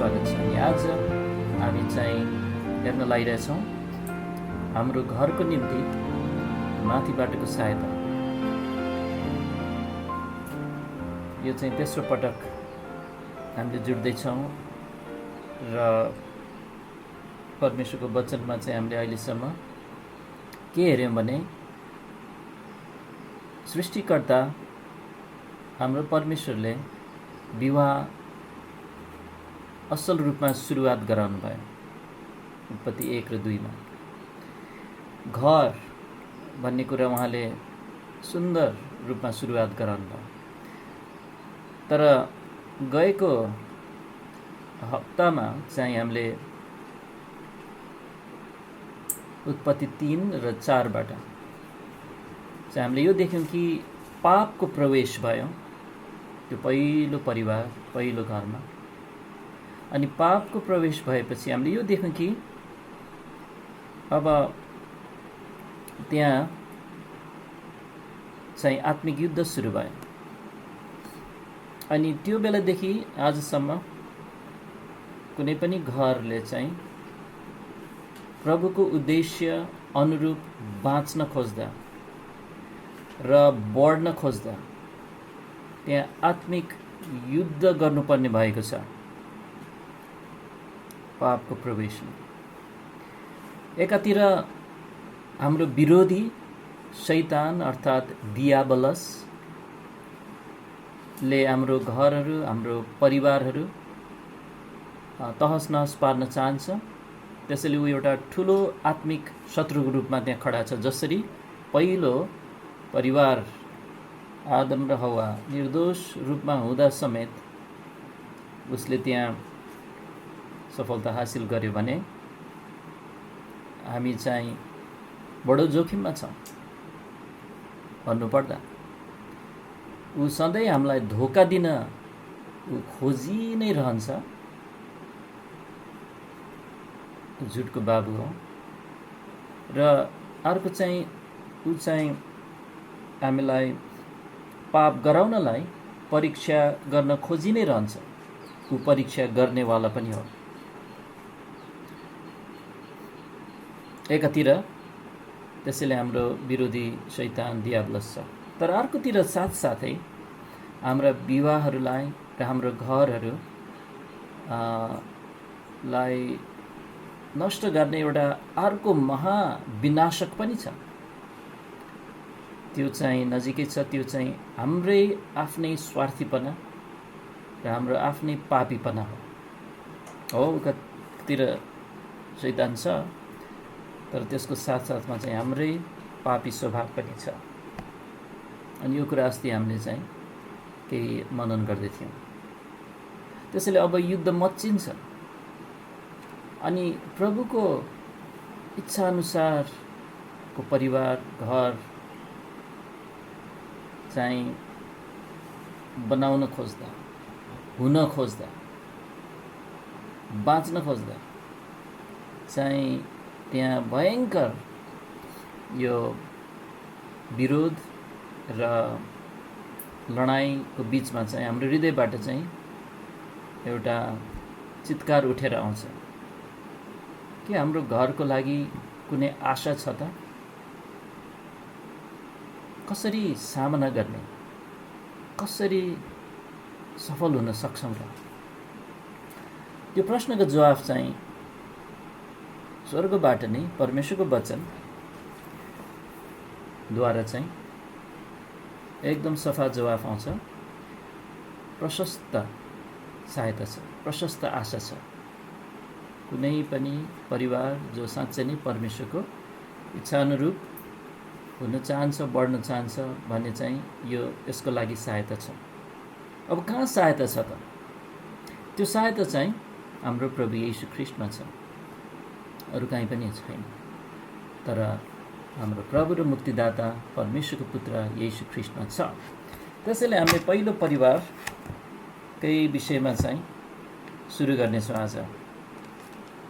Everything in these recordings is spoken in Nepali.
स्वागत छ। अनि आज हामी चाहिँ हेर्न लागिरहेछौँ हाम्रो घरको निम्ति माथिबाटको सहायता। यो चाहिँ तेस्रो पटक हामीले जुट्दैछौँ र परमेश्वरको वचनमा चाहिँ हामीले अहिलेसम्म के हेऱ्यौँ भने सृष्टिकर्ता हाम्रो परमेश्वरले विवाह असल रूपमा सुरुवात गराउनु भयो। उत्पत्ति 1 र 2 मा घर भन्ने कुरा उहाँले सुन्दर रूपमा सुरुवात गराउनु भयो। तर गएको हप्तामा चाहिँ हामीले उत्पत्ति 3 र 4 बाट चाहिँ हामीले यो देख्यौँ कि पापको प्रवेश भयो त्यो पहिलो परिवार पहिलो घरमा। अनि पापको प्रवेश भएपछि हामीले यो देख्यौँ कि अब त्यहाँ चाहिँ आत्मिक युद्ध सुरु भयो। अनि त्यो बेलादेखि आजसम्म कुनै पनि घरले चाहिँ प्रभुको उद्देश्य अनुरूप बाँच्न खोज्दा र बढ्न खोज्दा त्यहाँ आत्मिक युद्ध गर्नुपर्ने भएको छ पापको प्रवेशमा। एकातिर हाम्रो विरोधी शैतान अर्थात् दियाबलसले हाम्रो घरहरू हाम्रो परिवारहरू तहस नहस पार्न चाहन्छ। त्यसैले ऊ एउटा ठुलो आत्मिक शत्रुको रूपमा त्यहाँ खडा छ। जसरी पहिलो परिवार आदम र हवा निर्दोष रूपमा हुँदा समेत उसले त्यहाँ सफलता हासिल गर्यो भने हामी चाहिँ बडो जोखिममा छौँ। भन्नुपर्दा ऊ सधैँ हामीलाई धोका दिन ऊ खोजी नै रहन्छ। झुटको बाबु हो। र अर्को चाहिँ ऊ चाहिँ हामीलाई पाप गराउनलाई परीक्षा गर्न खोजी नै रहन्छ। ऊ परीक्षा गर्नेवाला पनि हो। एकातिर त्यसैले हाम्रो विरोधी शैतान दियाबलस छ। तर अर्कोतिर साथसाथै हाम्रा विवाहहरूलाई र हाम्रो घरहरू लाई नष्ट गर्ने एउटा अर्को महाविनाशक पनि छ। त्यो चाहिँ नजिकै छ। त्यो चाहिँ हाम्रै आफ्नै स्वार्थीपना र हाम्रो आफ्नै पापीपना हो। उकातिर शैतान छ तर त्यसको साथसाथमा चाहिँ हाम्रै पापी स्वभाव पनि छ। अनि यो कुरा अस्ति हामीले चाहिँ केही मनन गर्दै थियौँ। त्यसैले अब युद्ध मच्चिन्छ। अनि प्रभुको इच्छाअनुसारको परिवार घर चाहिँ बनाउन खोज्दा हुन खोज्दा बाँच्न खोज्दा चाहिँ त्यहाँ भयङ्कर यो विरोध र लडाइँको बिचमा चाहिँ हाम्रो हृदयबाट चाहिँ एउटा चित्कार उठेर आउँछ कि हाम्रो घरको लागि कुनै आशा छ त? कसरी सामना गर्ने, कसरी सफल हुन सक्छौँ र? यो प्रश्नको जवाफ चाहिँ स्वर्गबाट नै परमेश्वरको वचनद्वारा चाहिँ एकदम सफा जवाफ आउँछ। प्रशस्त सहायता छ, प्रशस्त आशा छ। कुनै पनि परिवार जो साँच्चै नै परमेश्वरको इच्छा अनुरूप हुन चाहन्छ बढ्न चाहन्छ भन्ने चाहिँ यो यसको लागि सहायता छ। अब कहाँ सहायता छ त? त्यो सहायता चाहिँ हाम्रो प्रभु येशू ख्रीष्टमा छ, अरू कहीँ पनि छैन। तर हाम्रो प्रभु र मुक्तिदाता परमेश्वरको पुत्र येशू ख्रीष्टमा छ। त्यसैले हामीले पहिलो परिवारकै विषयमा चाहिँ सुरु गर्नेछौँ आज।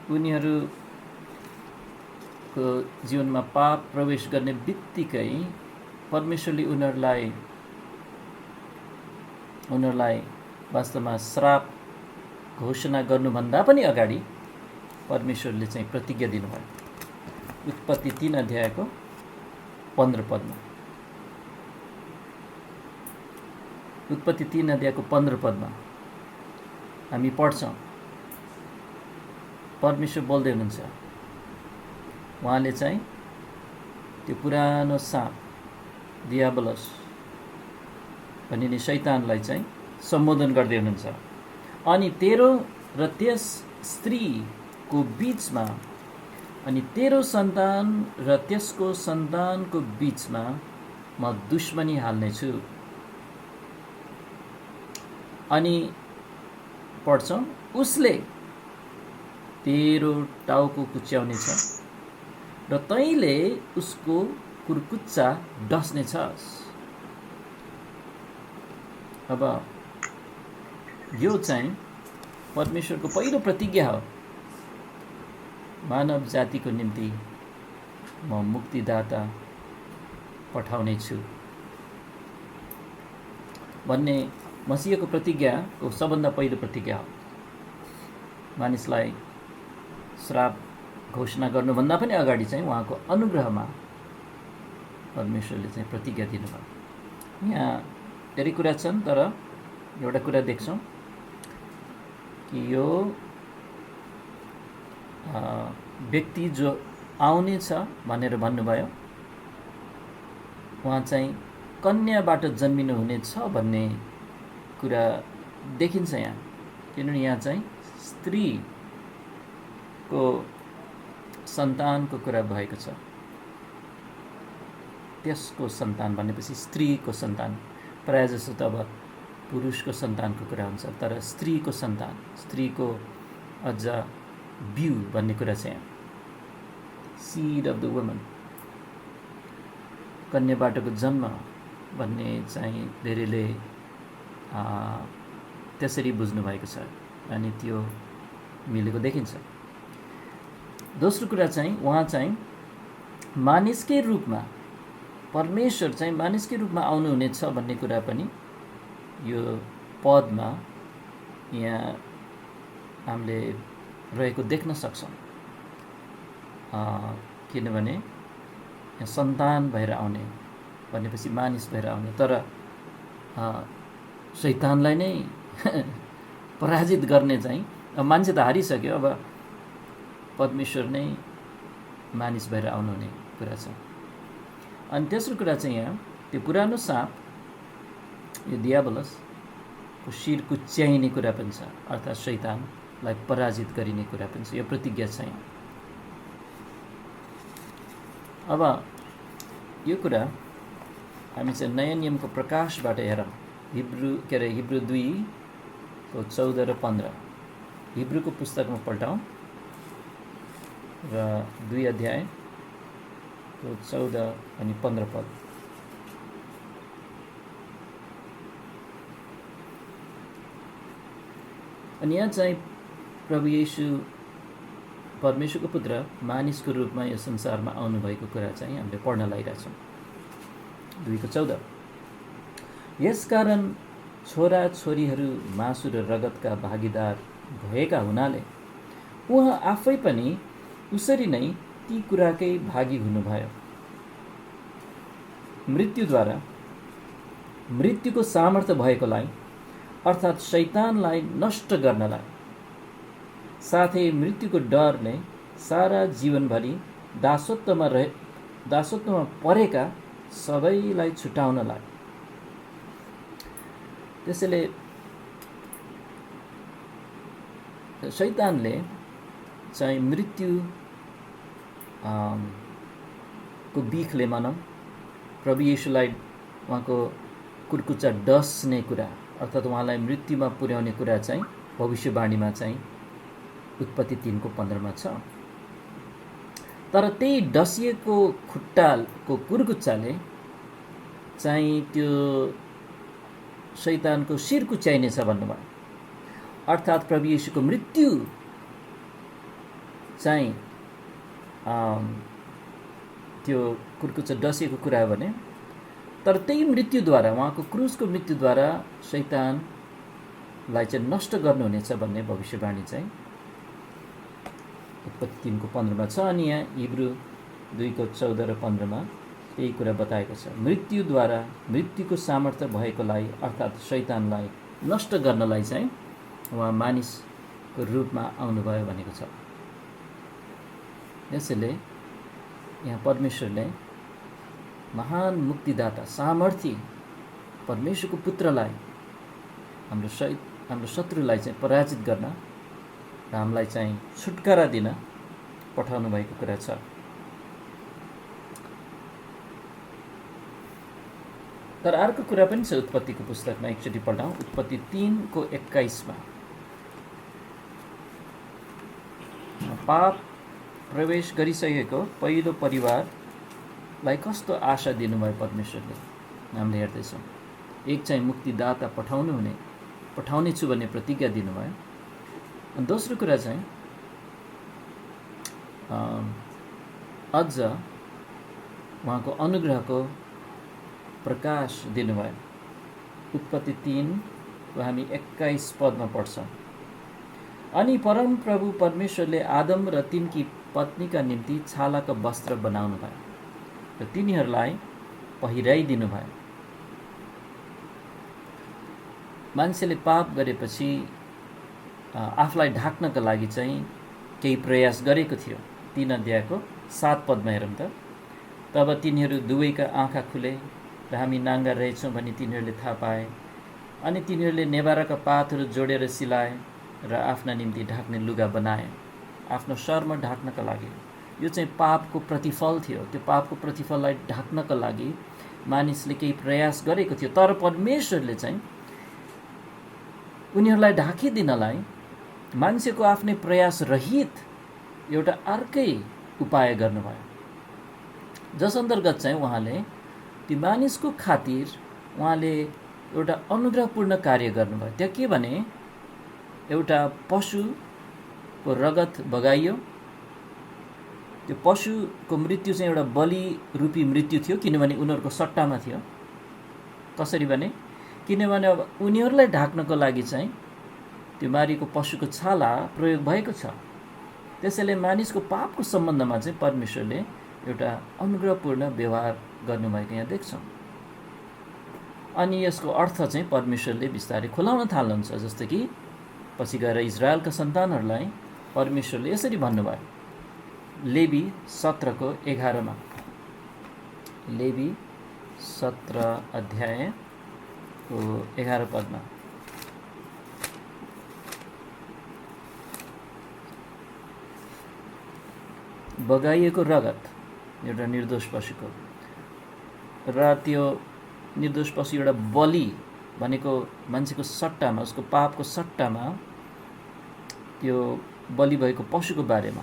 उनीहरूको जीवनमा पाप प्रवेश गर्ने बित्तिकै परमेश्वरले उनीहरूलाई वास्तवमा श्राप घोषणा गर्नुभन्दा पनि अगाडि परमेश्वरले चाहिँ प्रतिज्ञा दिनुभयो। उत्पत्ति 3 अध्यायको 15 पदमा, उत्पत्ति 3 अध्यायको 15 पदमा हामी पढ्छौँ, परमेश्वर बोल्दै हुनुहुन्छ। उहाँले चाहिँ त्यो पुरानो साँप दियाबलस भनिने शैतानलाई चाहिँ सम्बोधन गर्दै हुनुहुन्छ। अनि तेरो र त्यस स्त्रीको बीचमा अनि तेरो सन्तान र त्यसको सन्तानको बीचमा म दुश्मनी हाल्नेछु। अनि पढ्छौँ, उसले तेरो टाउको कुच्याउनेछ र तैँले उसको कुर्कुच्चा डस्नेछस्। अब यो चाहिँ परमेश्वरको पहिलो प्रतिज्ञा हो, मानव जातिको निम्ति म मुक्तिदाता पठाउने छु भन्ने मसीहको प्रतिज्ञाको सबभन्दा पहिलो प्रतिज्ञा हो। मानिसलाई श्राप घोषणा गर्नुभन्दा पनि अगाडि चाहिँ उहाँको अनुग्रहमा परमेश्वरले चाहिँ प्रतिज्ञा दिनुभयो। यहाँ धेरै कुरा छन्, तर एउटा कुरा देख्छौँ कि यो व्यक्ति जो आउने छ भनेर भन्नुभयो, उहाँ चाहिँ कन्याबाट जन्मिनु हुनेछ भन्ने कुरा देखिन्छ यहाँ। किनभने यहाँ चाहिँ स्त्रीको सन्तानको कुरा भएको छ। त्यसको सन्तान भनेपछि स्त्रीको सन्तान, प्रायः जसो त अब पुरुषको सन्तानको कुरा हुन्छ, तर स्त्रीको सन्तान, स्त्रीको अझ बिउ भन्ने कुरा छ यहाँ। सीड अफ द वुमन, कन्याबाटको जन्म भन्ने चाहिँ धेरैले त्यसरी बुझ्नु भएको छ अनि त्यो मिलेको देखिन्छ। दोस्रो कुरा चाहिँ उहाँ चाहिँ मानिसकै रूपमा, परमेश्वर चाहिँ मानिसकै रूपमा आउनुहुनेछ भन्ने कुरा पनि यो पदमा यहाँ हामीले रहेको देख्न सक्छौँ। किनभने सन्तान भएर आउने भनेपछि मानिस भएर आउने, तर शैतानलाई नै पराजित गर्ने चाहिँ, अब मान्छे त हारिसक्यो, अब परमेश्वर नै मानिस भएर आउनुहुने कुरा छ। अनि तेस्रो कुरा चाहिँ यहाँ त्यो पुरानो साँप, यो दियाबलसको शिर कुच्याइने कुरा पनि छ, अर्थात् शैतानलाई पराजित गरिने कुरा पनि छ। यो प्रतिज्ञा छ यहाँ। अब यो कुरा हामी चाहिँ नयाँ नियमको प्रकाशबाट हेरौँ। हिब्रू 2 को 14 र 15, हिब्रूको पुस्तकमा पल्टाउँ र 2 अध्यायको 14 अनि 15 पद। अनि यहाँ चाहिँ प्रभु येशू परमेश्वरको पुत्र मानिसको रूपमा यो संसारमा आउनुभएको कुरा चाहिँ हामीले पढ्न लागिरहेछौँ। 2 को 14, यसकारण छोरा छोरीहरू मासु र रगतका भागीदार भएका हुनाले उहाँ आफै पनि उसरी नै ती कुराकै भागी हुनुभयो। मृत्युद्वारा मृत्युको सामर्थ्य भएकोलाई अर्थात् शैतानलाई नष्ट गर्नलाई, साथै मृत्युको डरले सारा जीवनभरि दासत्वमा परेका सबैलाई छुटाउनलाई। त्यसैले शैतानले चाहिँ मृत्यु को बिखले मानौँ प्रभु येशूलाई उहाँको कुर्कुच्चा डस्ने कुरा, अर्थात् उहाँलाई मृत्युमा पुर्याउने कुरा चाहिँ भविष्यवाणीमा चाहिँ उत्पत्ति 3 को 15 मा छ। तर त्यही डसिएको खुट्टाको कुर्कुच्चाले चाहिँ त्यो शैतानको शिर कुच्याइनेछ भन्नुभयो। अर्थात् प्रभु येशूको मृत्यु चाहिँ त्यो कुर्कुच्चा डसिएको कुरा हो भने, तर त्यही मृत्युद्वारा, उहाँको क्रुसको मृत्युद्वारा शैतान चाहिँ नष्ट गर्नुहुनेछ भन्ने भविष्यवाणी चाहिँ उत्पत्ति 3 को 15 छ। अनि यहाँ हिब्रू 2 को 14 र 15 यही कुरा बताएको छ। मृत्युद्वारा मृत्युको सामर्थ्य भएकोलाई अर्थात् शैतानलाई नष्ट गर्नलाई चाहिँ उहाँ मानिसको रूपमा आउनुभयो भनेको छ। यसैले यहाँ परमेश्वरले महान मुक्तिदाता सामर्थी परमेश्वरको पुत्रलाई हाम्रो शत्रुलाई चाहिँ पराजित गर्न र हामीलाई चाहिँ छुटकारा दिन पठाउनु भएको कुरा छ। तर अर्को कुरा पनि छ उत्पत्तिको पुस्तकमा, एकचोटि पढौँ। उत्पत्ति 3 को 21 मा पाप प्रवेश गरिसकेको पहिलो परिवारलाई कस्तो आशा दिनुभयो परमेश्वरले हामीले हेर्दैछौँ। एक चाहिँ मुक्तिदाता पठाउनेछु भन्ने प्रतिज्ञा दिनुभयो। अनि दोस्रो कुरा चाहिँ अझ उहाँको अनुग्रहको प्रकाश दिनुभयो। उत्पत्ति 3 को हामी 21 पदमा पढ्छौँ। अनि परम प्रभु परमेश्वरले आदम र तिनकी पत्नीका निम्ति छालाको वस्त्र बनाउनु भयो र तिनीहरूलाई पहिराइदिनु भयो। मान्छेले पाप गरेपछि आफूलाई ढाक्नका लागि चाहिँ केही प्रयास गरेको थियो। 3 अध्यायको 7 पदमा हेरौँ त। तब तिनीहरू दुवैका आँखा खुले र हामी नाङ्गा रहेछौँ भनी तिनीहरूले थाहा पाए। अनि तिनीहरूले नेभाराका पातहरू जोडेर सिलाए र आफ्ना निम्ति ढाक्ने लुगा बनाए, आफ्नो शर्म ढाक्नका लागि। यो चाहिँ पापको प्रतिफल थियो। त्यो पापको प्रतिफललाई ढाक्नका लागि मानिसले केही प्रयास गरेको थियो। तर परमेश्वरले चाहिँ उनीहरूलाई ढाकिदिनलाई मान्छेको आफ्नै प्रयास रहित एउटा अर्कै उपाय गर्नुभयो, जस अन्तर्गत चाहिँ उहाँले ती मानिसको खातिर उहाँले एउटा अनुग्रहपूर्ण कार्य गर्नुभयो। त्यहाँ के भने एउटा पशुको रगत बगाइयो। त्यो पशुको मृत्यु चाहिँ एउटा बलि रूपी मृत्यु थियो, किनभने उनीहरूको सट्टामा थियो। कसरी भने किनभने अब उनीहरूलाई ढाक्नको लागि चाहिँ त्यो मारिएको पशुको छाला प्रयोग भएको छ। त्यसैले मानिसको पापको सम्बन्धमा चाहिँ परमेश्वरले एउटा अनुग्रहपूर्ण व्यवहार गर्नुभएको यहाँ देख्छौँ। अनि यसको अर्थ चाहिँ परमेश्वरले बिस्तारै खुलाउन थाल्नुहुन्छ। जस्तो कि पछि गएर इजरायलका सन्तानहरूलाई परमेश्वरले यसरी भन्नुभयो, लेवी 17 को 11 मा। लेवी 17 अध्याय को 11 पदमा बगाइएको रगत एउटा निर्दोष पशुको र त्यो निर्दोष पशु एउटा बलि भनेको मान्छेको सट्टामा, उसको पापको सट्टामा त्यो बलि भएको पशुको बारेमा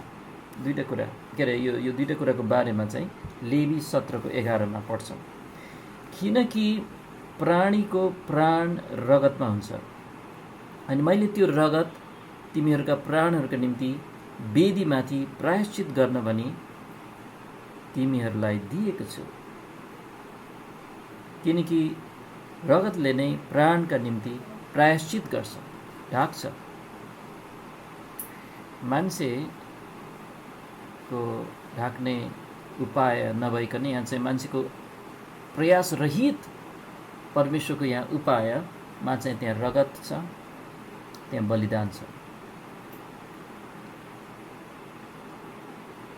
दुईटा कुरा के अरे यो दुईटा कुराको बारेमा चाहिँ लेवी 17 को 11 मा पढ्छौँ। किनकि प्राणीको प्राण रगतमा हुन्छ अनि मैले त्यो रगत तिमीहरूका प्राणहरूका निम्ति वेदीमाथि प्रायश्चित गर्न भनी तिमीहरूलाई दिएको छु। किनकि रगतले नै प्राणका निम्ति प्रायश्चित गर्छ, ढाक्छ। मान्छेको ढाक्ने उपाय नभइकन यहाँ चाहिँ मान्छेको प्रयास रहित परमेश्वरको यहाँ उपायमा चाहिँ त्यहाँ रगत छ, त्यहाँ बलिदान छ।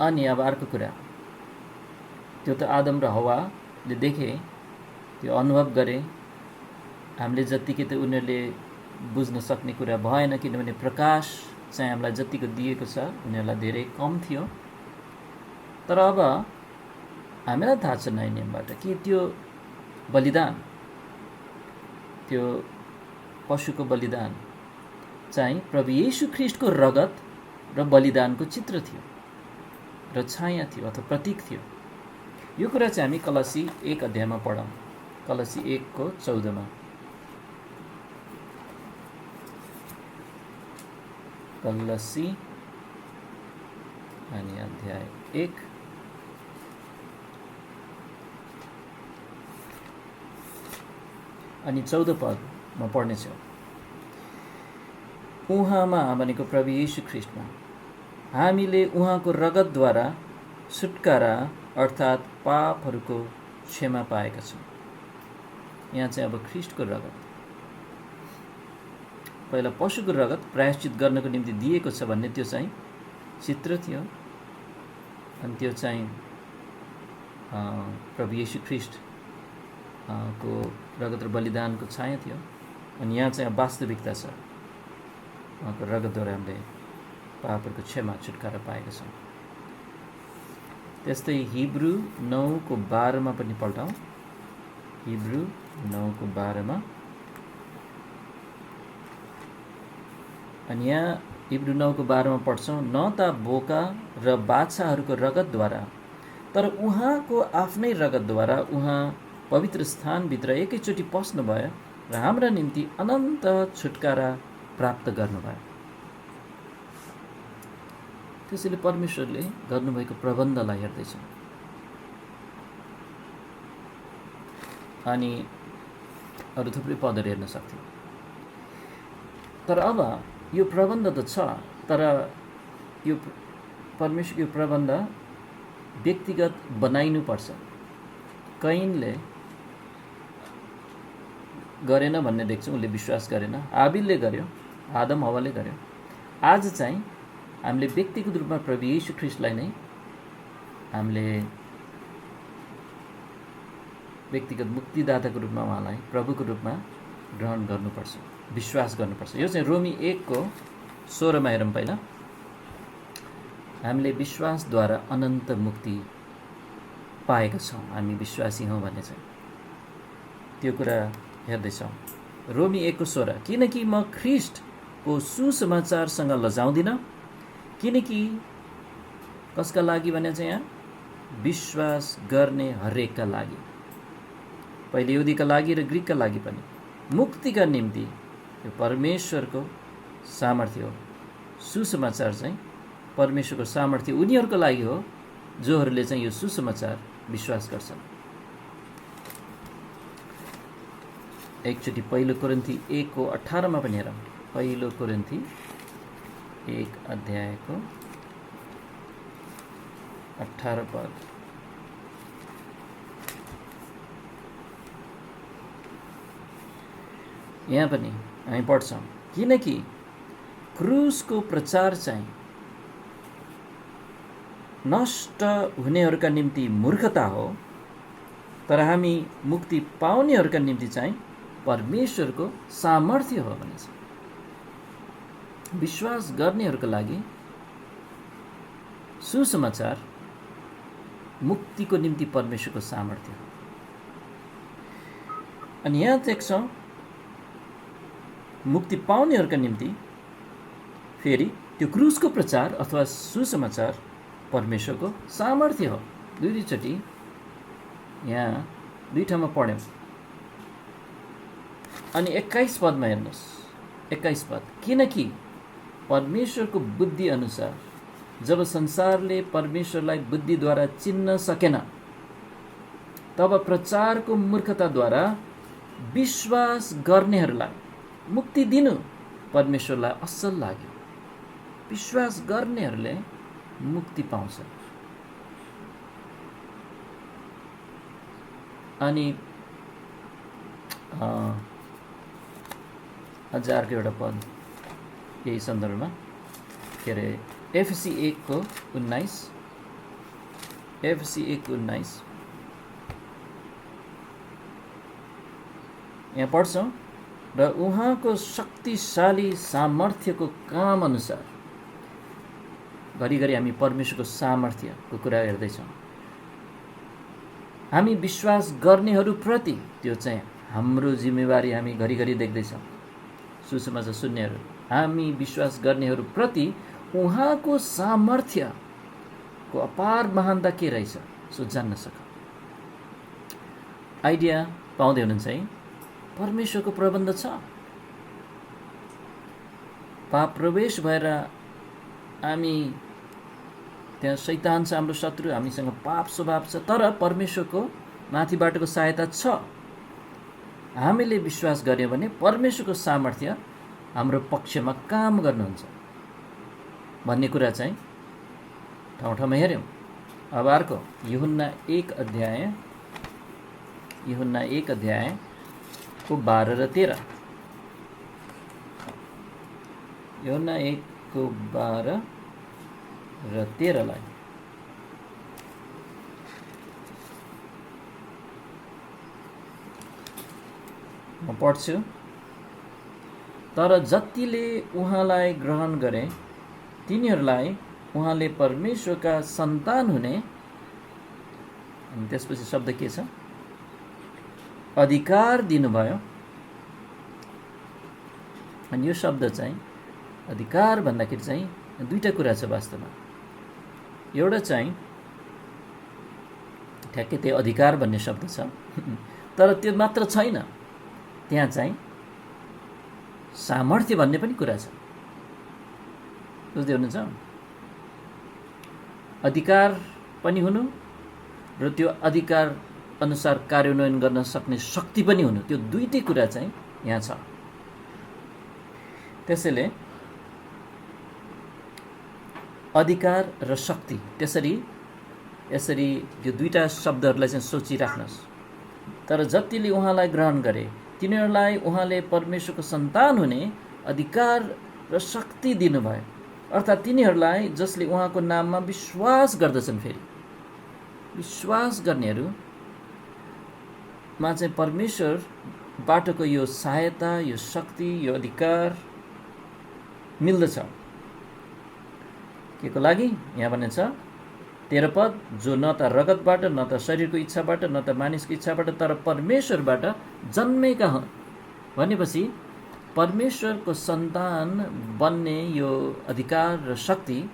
अनि अब अर्को कुरा, त्यो त आदम र हव्वाले देखे, त्यो अनुभव गरे। हामीले जतिकै त उनीहरूले बुझ्न सक्ने कुरा भएन, किनभने प्रकाश चाहिँ हामीलाई जतिको दिएको छ उनीहरूलाई धेरै कम थियो। तर अब हामीलाई थाहा छ नयाँ नियमबाट कि त्यो बलिदान, त्यो पशुको बलिदान चाहिँ प्रभु येशू ख्रीष्टको रगत र बलिदानको चित्र थियो र छाया थियो अथवा प्रतीक थियो। यो कुरा चाहिँ हामी कलसी 1 अध्यायमा पढौँ। कलसी 1 को 14 मा। कलसी अनि अध्याय 1 अनि 14 पदमा पढ्नेछौँ। उहाँमा भनेको प्रभु येशू ख्रीष्टमा हामीले उहाँको रगतद्वारा छुटकारा अर्थात् पापहरूको क्षमा पाएका छौँ। यहाँ चाहिँ अब ख्रीष्टको रगत, पहिला पशुको रगत प्रायश्चित गर्नको निम्ति दिएको छ भन्ने त्यो चाहिँ चित्र थियो, अनि त्यो चाहिँ प्रभु येशू ख्रीष्ट को रगत र बलिदानको छाया थियो। अनि यहाँ चाहिँ वास्तविकता छ, उहाँको रगतद्वारा हामीले पापहरूको क्षमा छुटकारा पाएका छौँ। त्यस्तै हिब्रू 9:12 पनि पल्टाउँ। हिब्रू 9:12 अनि यहाँ हिब्रू 9:12 पढ्छौँ, न त बोका र बाछाहरूको रगतद्वारा तर उहाँको आफ्नै रगतद्वारा उहाँ पवित्र स्थानभित्र एकैचोटि पस्नुभयो र हाम्रा निम्ति अनन्त छुटकारा प्राप्त गर्नुभयो। त्यसैले परमेश्वरले गर्नुभएको प्रबन्धलाई हेर्दैछौँ। अनि अरू थुप्रै पदहरू हेर्न सक्थ्यौँ, तर अब यो प्रबन्ध त छ, तर यो परमेश्वरको यो प्रबन्ध व्यक्तिगत बनाइनुपर्छ। कैनले गरेन भन्ने देख्छौँ, उसले विश्वास गरेन। आबिलले गर्यो, आदम हव्वाले गर्यो। आज चाहिँ हामीले व्यक्तिगत रूपमा प्रभु येशू ख्रीष्टलाई नै हामीले व्यक्तिगत मुक्तिदाताको रूपमा उहाँलाई प्रभुको रूपमा ग्रहण गर्नुपर्छ, विश्वास गर्नुपर्छ। यो चाहिँ रोमी 1:16 हेरौँ। पहिला हामीले विश्वासद्वारा अनन्त मुक्ति पाएका छौँ, हामी विश्वासी हौँ भन्ने चाहिँ त्यो कुरा हेर्दैछौँ। रोमी 1:16 किनकि म ख्रीष्टको सुसमाचारसँग लजाउँदिनँ, किनकि कसका लागि भने चाहिँ यहाँ विश्वास गर्ने हरेकका लागि, पहिले यहुदीका लागि र ग्रिकका लागि पनि मुक्तिका निम्ति यो परमेश्वरको सामर्थ्य हो। सुसमाचार चाहिँ परमेश्वरको सामर्थ्य उनीहरूको लागि हो जोहरूले चाहिँ यो सुसमाचार विश्वास गर्छन्। एकचोटि पहिलो कोरिन्थी 1:18 पनि हेरौँ। पहिलो कोरिन्थी 1:18 यहाँ पनि हामी पढ्छौँ, किनकि क्रुसको प्रचार चाहिँ नष्ट हुनेहरूका निम्ति मूर्खता हो, तर हामी मुक्ति पाउनेहरूका निम्ति चाहिँ परमेश्वरको सामर्थ्य हो भनेछ। विश्वास गर्नेहरूका लागि सुसमाचार मुक्तिको निम्ति परमेश्वरको सामर्थ्य हो। अनि यहाँ देख्छौँ मुक्ति पाउनेहरूका निम्ति फेरि त्यो क्रुसको प्रचार अथवा सुसमाचार परमेश्वरको सामर्थ्य हो। दुईचोटि यहाँ दुई ठाउँमा पढ्यौँ। अनि 21 पदमा हेर्नुहोस्, 21 पद, किनकि परमेश्वरको बुद्धि अनुसार जब संसारले परमेश्वरलाई बुद्धिद्वारा चिन्न सकेन, तब प्रचारको मूर्खताद्वारा विश्वास गर्नेहरूलाई मुक्ति दिनु परमेश्वरलाई असल लाग्यो। विश्वास गर्नेहरूले मुक्ति पाउँछ। अनि अझ अर्को एउटा पद यही सन्दर्भमा के अरे एफएससी 1:19 यहाँ पढ्छौँ, र उहाँको शक्तिशाली सामर्थ्यको काम अनुसार, घरिघरि हामी परमेश्वरको सामर्थ्यको कुरा हेर्दैछौँ। हामी विश्वास गर्नेहरूप्रति त्यो चाहिँ हाम्रो जिम्मेवारी हामी घरिघरि देख्दैछौँ। सुसमाचार सुन्नेहरू, हामी विश्वास गर्नेहरूप्रति उहाँको सामर्थ्यको अपार महानता के रहेछ सो जान्न सकौँ। आइडिया पाउँदै हुनुहुन्छ है? परमेश्वरको प्रबन्ध छ। पाप प्रवेश भएर हामी त्यहाँ शैतान छ, हाम्रो शत्रु, हामीसँग पाप स्वभाव छ, तर परमेश्वरको माथिबाटको सहायता छ। हामीले विश्वास गर्यौँ भने परमेश्वरको सामर्थ्य हाम्रो पक्षमा काम गर्नुहुन्छ भन्ने कुरा चाहिँ ठाउँ ठाउँमा हेऱ्यौँ। अब अर्को यूहन्ना 1 अध्यायको 12 र 13। यूहन्ना 1 को 12 र 13 म पढ्छु। तर जतिले उहाँलाई ग्रहण गरे तिनीहरूलाई उहाँले परमेश्वरका सन्तान हुने, अनि त्यसपछि शब्द के छ, अधिकार दिनुभयो। अनि यो शब्द चाहिँ अधिकार भन्दाखेरि चाहिँ दुईटा कुरा छ वास्तवमा। एउटा चाहिँ ठ्याक्कै त्यो अधिकार भन्ने शब्द छ, तर त्यो मात्र छैन, त्यहाँ चाहिँ सामर्थ्य भन्ने पनि कुरा छ। बुझ्दै हुनुहुन्छ? अधिकार पनि हुनु र त्यो अधिकार अनुसार कार्यान्वयन गर्न सक्ने शक्ति पनि हुनु, त्यो दुईटै कुरा चाहिँ यहाँ छ। त्यसैले अधिकार र शक्ति, यसरी यो दुईटा शब्दहरूलाई चाहिँ सोचिराख्नुहोस्। तर जतिले उहाँलाई ग्रहण गरे तिनीहरूलाई उहाँले परमेश्वरको सन्तान हुने अधिकार र शक्ति दिनुभयो, अर्थात् तिनीहरूलाई जसले उहाँको नाममा विश्वास गर्दछन्। फेरि विश्वास गर्नेहरूमा चाहिँ परमेश्वरबाटको यो सहायता, यो शक्ति, यो अधिकार मिल्दछ। के को लागि? यहाँ भनिन्छ 13 पद, जो न त रगतबाट, न त शरीरको इच्छाबाट, न त मानिसको इच्छाबाट, तर परमेश्वरबाट जन्मेका हुन्। भनेपछि परमेश्वरको सन्तान बन्ने यो अधिकार र शक्ति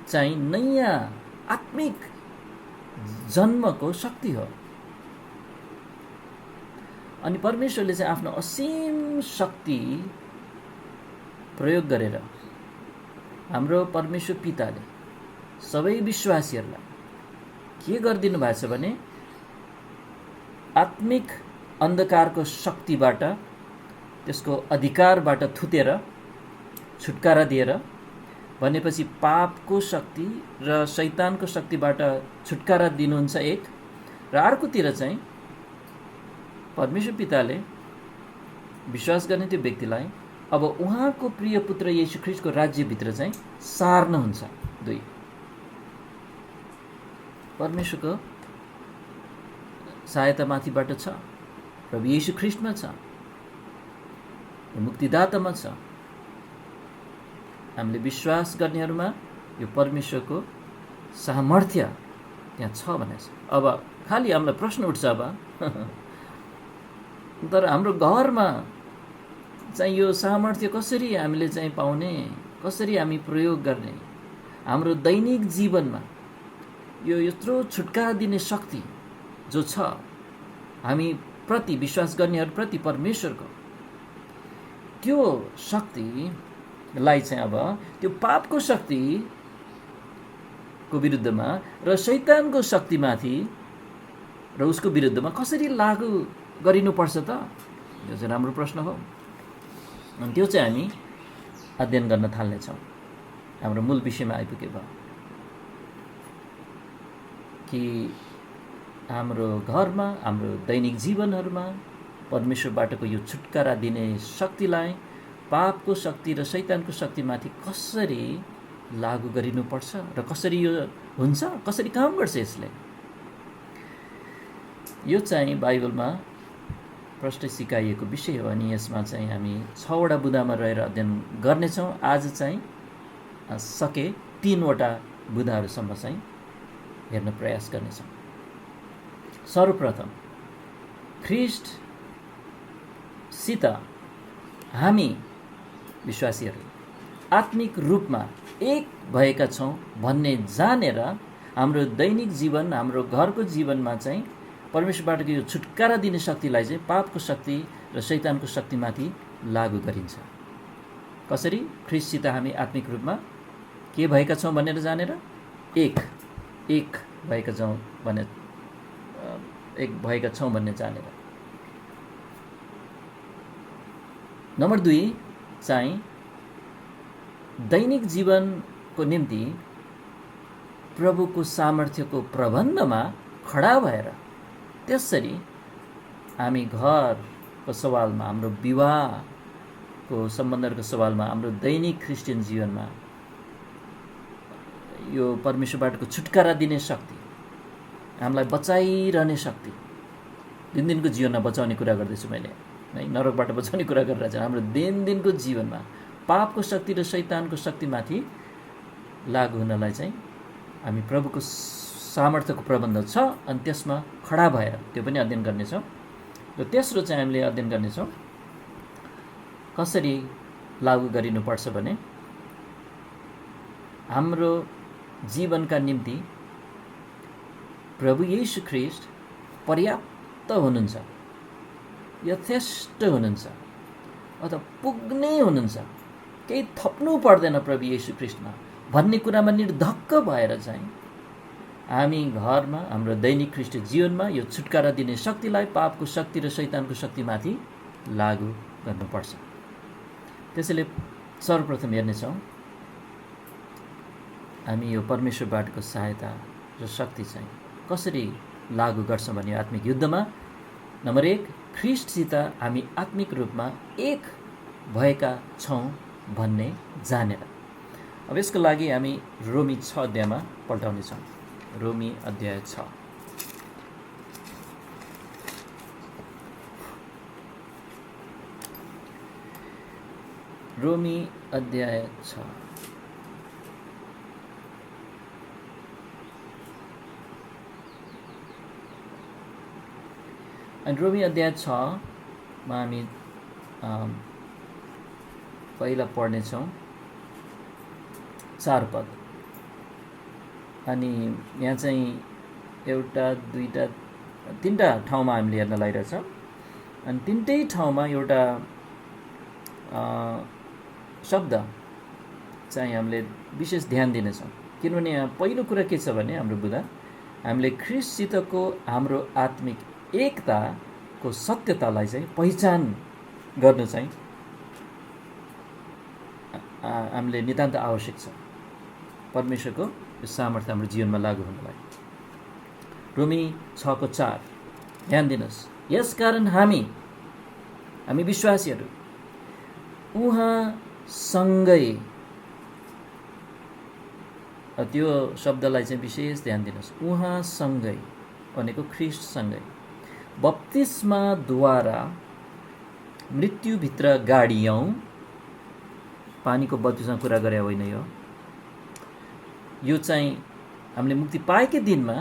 चाहिँ नयाँ आत्मिक जन्मको शक्ति हो। अनि परमेश्वरले चाहिँ आफ्नो असीम शक्ति प्रयोग गरेर हाम्रो परमेश्वर पिताले सबै विश्वासीहरूलाई के गरिदिनु भएको छ भने आत्मिक अन्धकारको शक्तिबाट, त्यसको अधिकारबाट थुतेर छुटकारा दिएर, भनेपछि पापको शक्ति र शैतानको शक्तिबाट छुटकारा दिनुहुन्छ एक, र अर्कोतिर चाहिँ परमेश्वर पिताले विश्वास गर्ने त्यो व्यक्तिलाई अब उहाँको प्रिय पुत्र येशू ख्रीष्टको राज्यभित्र चाहिँ सार्नुहुन्छ। 2 परमेश्वरको सहायता माथिबाट छ, प्रभु येशू ख्रीष्टमा छ, मुक्तिदातामा छ। हामीले विश्वास गर्नेहरूमा यो परमेश्वरको सामर्थ्य त्यहाँ छ भनेको छ। अब खालि हामीलाई प्रश्न उठ्छ अब तर हाम्रो घरमा चाहिँ यो सामर्थ्य कसरी हामीले चाहिँ पाउने, कसरी हामी प्रयोग गर्ने? हाम्रो दैनिक जीवनमा यो यत्रो छुटकारा दिने शक्ति जो छ हामी प्रति, विश्वास गर्नेहरूप्रति परमेश्वरको, त्यो शक्तिलाई चाहिँ अब त्यो पापको शक्तिको विरुद्धमा र शैतानको शक्तिमाथि र उसको विरुद्धमा कसरी लागू गरिनुपर्छ त? यो चाहिँ राम्रो प्रश्न हो। अनि त्यो चाहिँ हामी अध्ययन गर्न थाल्नेछौँ। हाम्रो मूल विषयमा आइपुगे भयो कि हाम्रो घरमा, हाम्रो दैनिक जीवनहरूमा परमेश्वरबाटको यो छुटकारा दिने शक्तिलाई पापको शक्ति र शैतानको शक्तिमाथि कसरी लागू गरिनुपर्छ र कसरी यो हुन्छ, कसरी काम गर्छ यसले। यो चाहिँ बाइबलमा प्रष्ट सिकाइएको विषय हो। अनि यसमा चाहिँ हामी 6वटा बुँदामा रहेर अध्ययन गर्नेछौँ। आज चाहिँ सके 3वटा बुँदाहरूसम्म चाहिँ हेर्न प्रयास गर्नेछौँ। सर्वप्रथम ख्रीष्टसित हामी विश्वासीहरू आत्मिक रूपमा एक भएका छौँ भन्ने जानेर हाम्रो दैनिक जीवन, हाम्रो घरको जीवनमा चाहिँ परमेश्वरबाट यो छुटकारा दिने शक्तिलाई चाहिँ पापको शक्ति र शैतानको शक्तिमाथि लागू गरिन्छ। कसरी? ख्रीष्टसित हामी आत्मिक रूपमा के भएका छौँ भनेर जानेर एक भएका छौँ भन्ने जानेर। नम्बर 2, चाहिँ दैनिक जीवनको निम्ति प्रभुको सामर्थ्यको प्रबन्धमा खडा भएर त्यसरी हामी घरको सवालमा, हाम्रो विवाहको सम्बन्धहरूको सवालमा, हाम्रो दैनिक क्रिस्चियन जीवनमा यो परमेश्वरबाटको छुटकारा दिने शक्ति, हामीलाई बचाइरहने शक्ति, दिनदिनको जीवनमा बचाउने कुरा गर्दैछु मैले, है, नरकबाट बचाउने कुरा गरिरहेको छु। हाम्रो दिनदिनको जीवनमा पापको शक्ति र शैतानको शक्तिमाथि लागु हुनलाई चाहिँ हामी प्रभुको सामर्थ्यको प्रबन्ध छ, अनि त्यसमा खडा भएर त्यो पनि अध्ययन गर्नेछौँ। र तेस्रो चाहिँ हामीले अध्ययन गर्नेछौँ कसरी लागु गरिनुपर्छ भने हाम्रो जीवनका निम्ति प्रभु येशू ख्रीष्ट पर्याप्त हुनुहुन्छ, यथेष्ट हुनुहुन्छ अथवा पुग्ने हुनुहुन्छ, केही थप्नु पर्दैन प्रभु येशू ख्रीष्टमा भन्ने कुरामा निर्धक्क भएर चाहिँ हामी घरमा, हाम्रो दैनिक ख्रीष्ट जीवनमा यो छुटकारा दिने शक्तिलाई पापको शक्ति र शैतानको शक्तिमाथि लागु गर्नुपर्छ। त्यसैले सर्वप्रथम हेर्नेछौँ हामी यो परमेश्वरबाटको सहायता र शक्ति चाहिँ कसरी लागु गर्छौँ भने आत्मिक युद्धमा नम्बर 1, ख्रीष्टसित हामी आत्मिक रूपमा एक भएका छौँ भन्ने जानेर। अब यसको लागि हामी रोमी 6 अध्यायमा पल्टाउनेछौँ। रोमी अध्याय 6। रोमी अध्याय 6। अनि रोमी अध्याय 6 मा हामी पहिला पढ्नेछौँ 4 पद। अनि यहाँ चाहिँ एउटा, दुईटा, तीनटा ठाउँमा हामीले हेर्न लागिरहेछ। अनि तीनटै ठाउँमा एउटा शब्द चाहिँ हामीले विशेष ध्यान दिनेछौँ। किनभने यहाँ पहिलो कुरा के छ भने हाम्रो बुदा हामीले ख्रीष्टसितको हाम्रो आत्मिक एकताको सत्यतालाई चाहिँ पहिचान गर्नु चाहिँ हामीले नितान्त आवश्यक छ परमेश्वरको यो सामर्थ्य हाम्रो जीवनमा लागु हुनलाई। रोमी 6:4 ध्यान दिनुहोस्। यसकारण हामी विश्वासीहरू उहाँसँगै, त्यो शब्दलाई चाहिँ विशेष ध्यान दिनुहोस्, उहाँसँगै भनेको ख्रीष्टसँगै बप्तिस्माद्वारा मृत्युभित्र गाडियौँ। पानीको बप्तिस्मा कुरा गरे होइन, यो चाहिँ हामीले मुक्ति पाएकै दिनमा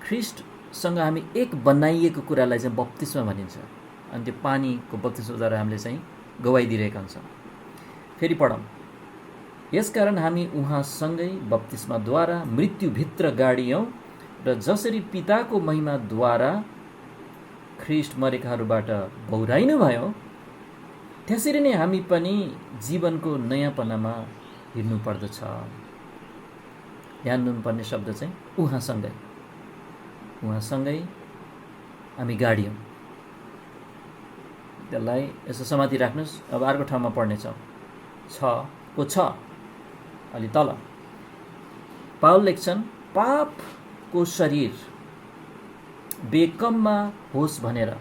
ख्रीष्टसँग हामी एक बनाइएको कुरालाई चाहिँ बप्तिस्मा भनिन्छ। अनि त्यो पानीको बप्तिस्माद्वारा हामीले चाहिँ गवाई दिइरहेका हुन्छौँ। फेरि पढौँ। यसकारण हामी उहाँसँगै बप्तिस्माद्वारा मृत्युभित्र गाडियौँ र जसरी पिताको महिमाद्वारा ख्रीष्ट मरेकाहरूबाट बौराइनु भयो त्यसरी नै हामी पनि जीवनको नयाँपनामा हिँड्नु पर्दछ। ध्यान दिनुपर्ने शब्द चाहिँ उहाँसँगै, उहाँसँगै हामी गाडियौँ। त्यसलाई यसो समाति राख्नुहोस्। अब अर्को ठाउँमा पढ्नेछौँ 6:6 अलि तल पाउल लेख्छन्, पापको शरीर बेकममा होस् भनेर।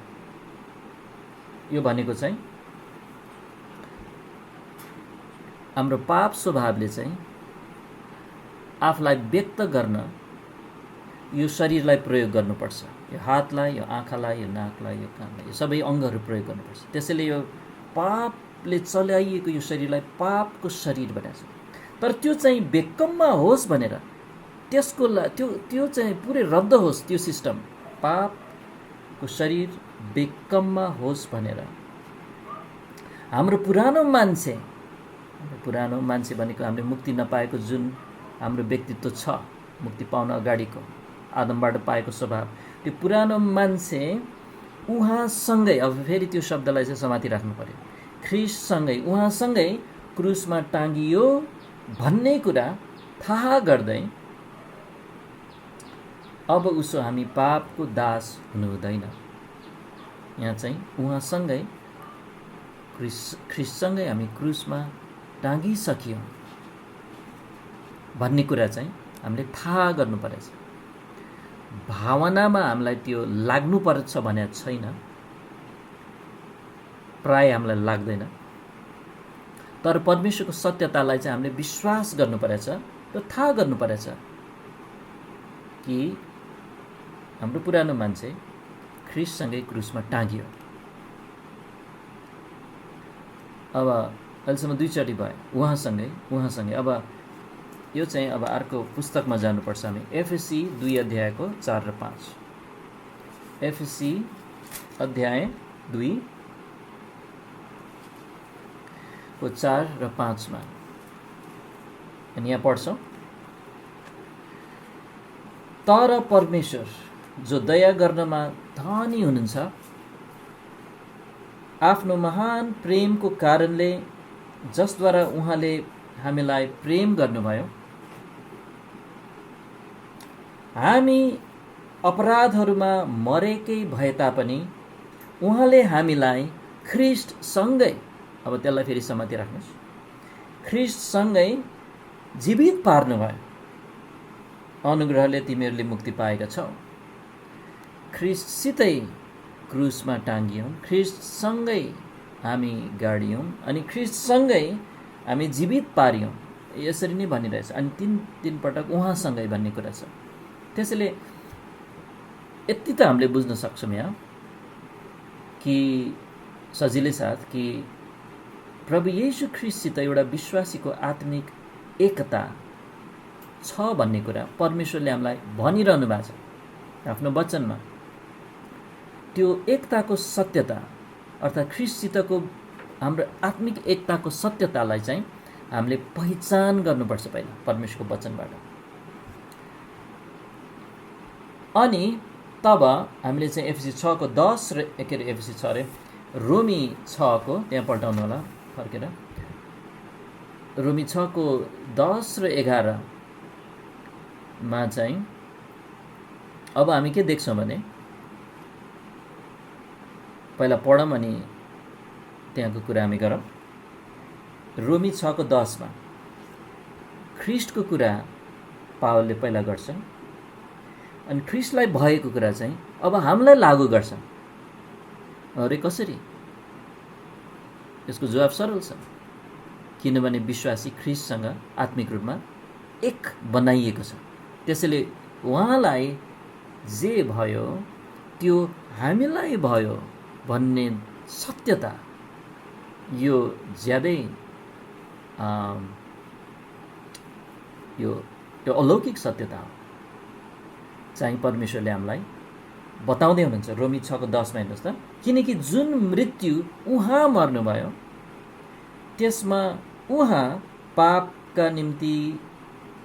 यो भनेको चाहिँ हाम्रो पाप स्वभावले चाहिँ आफूलाई व्यक्त गर्न यो शरीरलाई प्रयोग गर्नुपर्छ। यो हातलाई, यो आँखालाई, यो नाकलाई, यो कानलाई, यो सबै अङ्गहरू प्रयोग गर्नुपर्छ। त्यसैले यो पापले चलाइएको यो शरीरलाई पापको शरीर बनाएको छ। तर त्यो चाहिँ बेकममा होस् भनेर, त्यसको त्यो चाहिँ पुरै रद्द होस्, त्यो सिस्टम पापको शरीर बेकममा होस् भनेर हाम्रो पुरानो मान्छे भनेको हामीले मुक्ति नपाएको जुन हाम्रो व्यक्तित्व छ, मुक्ति पाउन अगाडिको आदमबाट पाएको स्वभाव, त्यो पुरानो मान्छे उहाँसँगै, अब फेरि त्यो शब्दलाई चाहिँ समाति राख्नु पर्यो, ख्रीष्टसँगै उहाँसँगै क्रुसमा टाँगियो भन्ने कुरा थाहा गर्दै अब उसो हामी पापको दास हुनु हुँदैन। यहाँ चाहिँ उहाँसँगै ख्रिस्टसँगै हामी क्रुसमा टाँगिसक्यौँ भन्ने कुरा चाहिँ हामीले थाहा गर्नु परेछ। भावनामा हामीलाई त्यो लाग्नु पर्छ भने छैन, प्राय हामीलाई लाग्दैन, तर परमेश्वरको सत्यतालाई चाहिँ हामीले विश्वास गर्नु परेछ र थाहा गर्नु परेछ कि हाम्रो पुरानो मान्छे ख्रिस्टसँगै क्रुसमा टाँगियो। अब अहिलेसम्म 2 चोटि भयो उहाँसँगै। अब यो चाहिँ अब अर्को पुस्तकमा जानुपर्छ हामी, एफएससी 2 अध्यायको 4 र 5। एफएससी अध्याय 2 को 4 र 5 मा अनि यहाँ पढ्छौँ, तर परमेश्वर जो दया गर्नमा धनी हुनुहुन्छ, आफ्नो महान प्रेमको कारणले जसद्वारा उहाँले हामीलाई प्रेम गर्नुभयो, हामी अपराधहरूमा मरेकै भए तापनि उहाँले हामीलाई ख्रिस्टसँगै, अब त्यसलाई फेरि समाति राख्नुहोस्, ख्रिस्टसँगै जीवित पार्नुभयो। अनुग्रहले तिमीहरूले मुक्ति पाएका छौ। ख्रिस्टसितै क्रुसमा टाँगियौँ, ख्रिस्टसँगै हामी गाडियौँ अनि ख्रिस्टसँगै हामी जीवित पारियौँ। यसरी नै भनिरहेछ। अनि तीन पटक उहाँसँगै भन्ने कुरा छ। त्यसैले यति त हामीले बुझ्न सक्छौँ यहाँ कि सजिलै साथ कि प्रभु येशू ख्रिस्टसित एउटा विश्वासीको आत्मिक एकता छ भन्ने कुरा परमेश्वरले हामीलाई भनिरहनु भएको छ आफ्नो वचनमा। त्यो एकताको सत्यता अर्थात् ख्रिस्टसितको हाम्रो आत्मिक एकताको सत्यतालाई चाहिँ हामीले पहिचान गर्नुपर्छ पहिला परमेश्वरको वचनबाट। अनि तब हामीले चाहिँ एफएससी 6 को 10 र एफएससी 6 रे रोमी 6 को त्यहाँ पल्टाउनु होला फर्केर, रोमी 6 को 10 र 11 मा चाहिँ अब हामी के देख्छौँ भने पहिला पढौँ अनि त्यहाँको कुरा हामी गरौँ। रोमी 6 को 10 मा ख्रिस्टको कुरा पावलले पहिला गर्छ अनि ख्रिस्टलाई भएको कुरा चाहिँ अब हामीलाई लागू गर्छ। अरे कसरी? यसको जवाब सरल छ, किनभने विश्वासी ख्रिस्टसँग आत्मिक रूपमा एक बनाइएको छ। त्यसैले उहाँलाई जे भयो त्यो हामीलाई भयो भन्ने सत्यता यो ज्यादै यो अलौकिक सत्यता हो चाहिँ परमेश्वरले हामीलाई बताउँदै हुनुहुन्छ। रोमी 6 को 10 मा हेर्नुहोस् त, किनकि जुन मृत्यु उहाँ मर्नुभयो त्यसमा उहाँ पापका निम्ति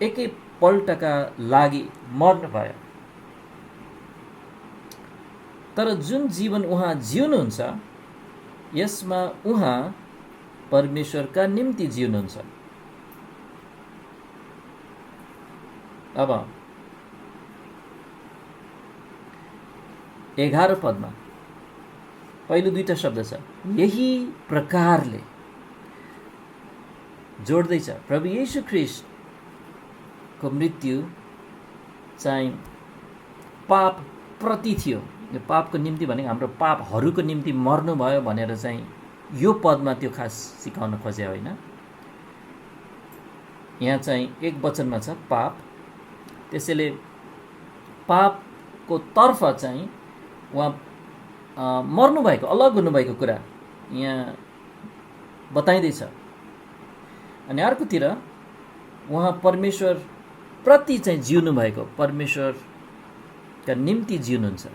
एकैपल्टका लागि मर्नुभयो, तर जुन जीवन उहाँ जिउनुहुन्छ यसमा उहाँ परमेश्वरका निम्ति जिउनुहुन्छ। अब 11 पदमा पहिलो दुईटा शब्द छ, यही प्रकारले जोड्दैछ प्रभु येशू ख्रिस्टको मृत्यु चाहिँ पाप प्रति थियो। यो पापको निम्ति भनेको हाम्रो पापहरूको निम्ति मर्नुभयो भनेर चाहिँ यो पदमा त्यो खास सिकाउन खोजे होइन। यहाँ चाहिँ एक वचनमा छ पाप। त्यसैले पापको तर्फ चाहिँ उहाँ मर्नुभएको, अलग हुनुभएको कुरा यहाँ बताइँदैछ। अनि अर्कोतिर उहाँ परमेश्वर प्रति चाहिँ जिउनु भएको, परमेश्वरका निम्ति जिउनुहुन्छ।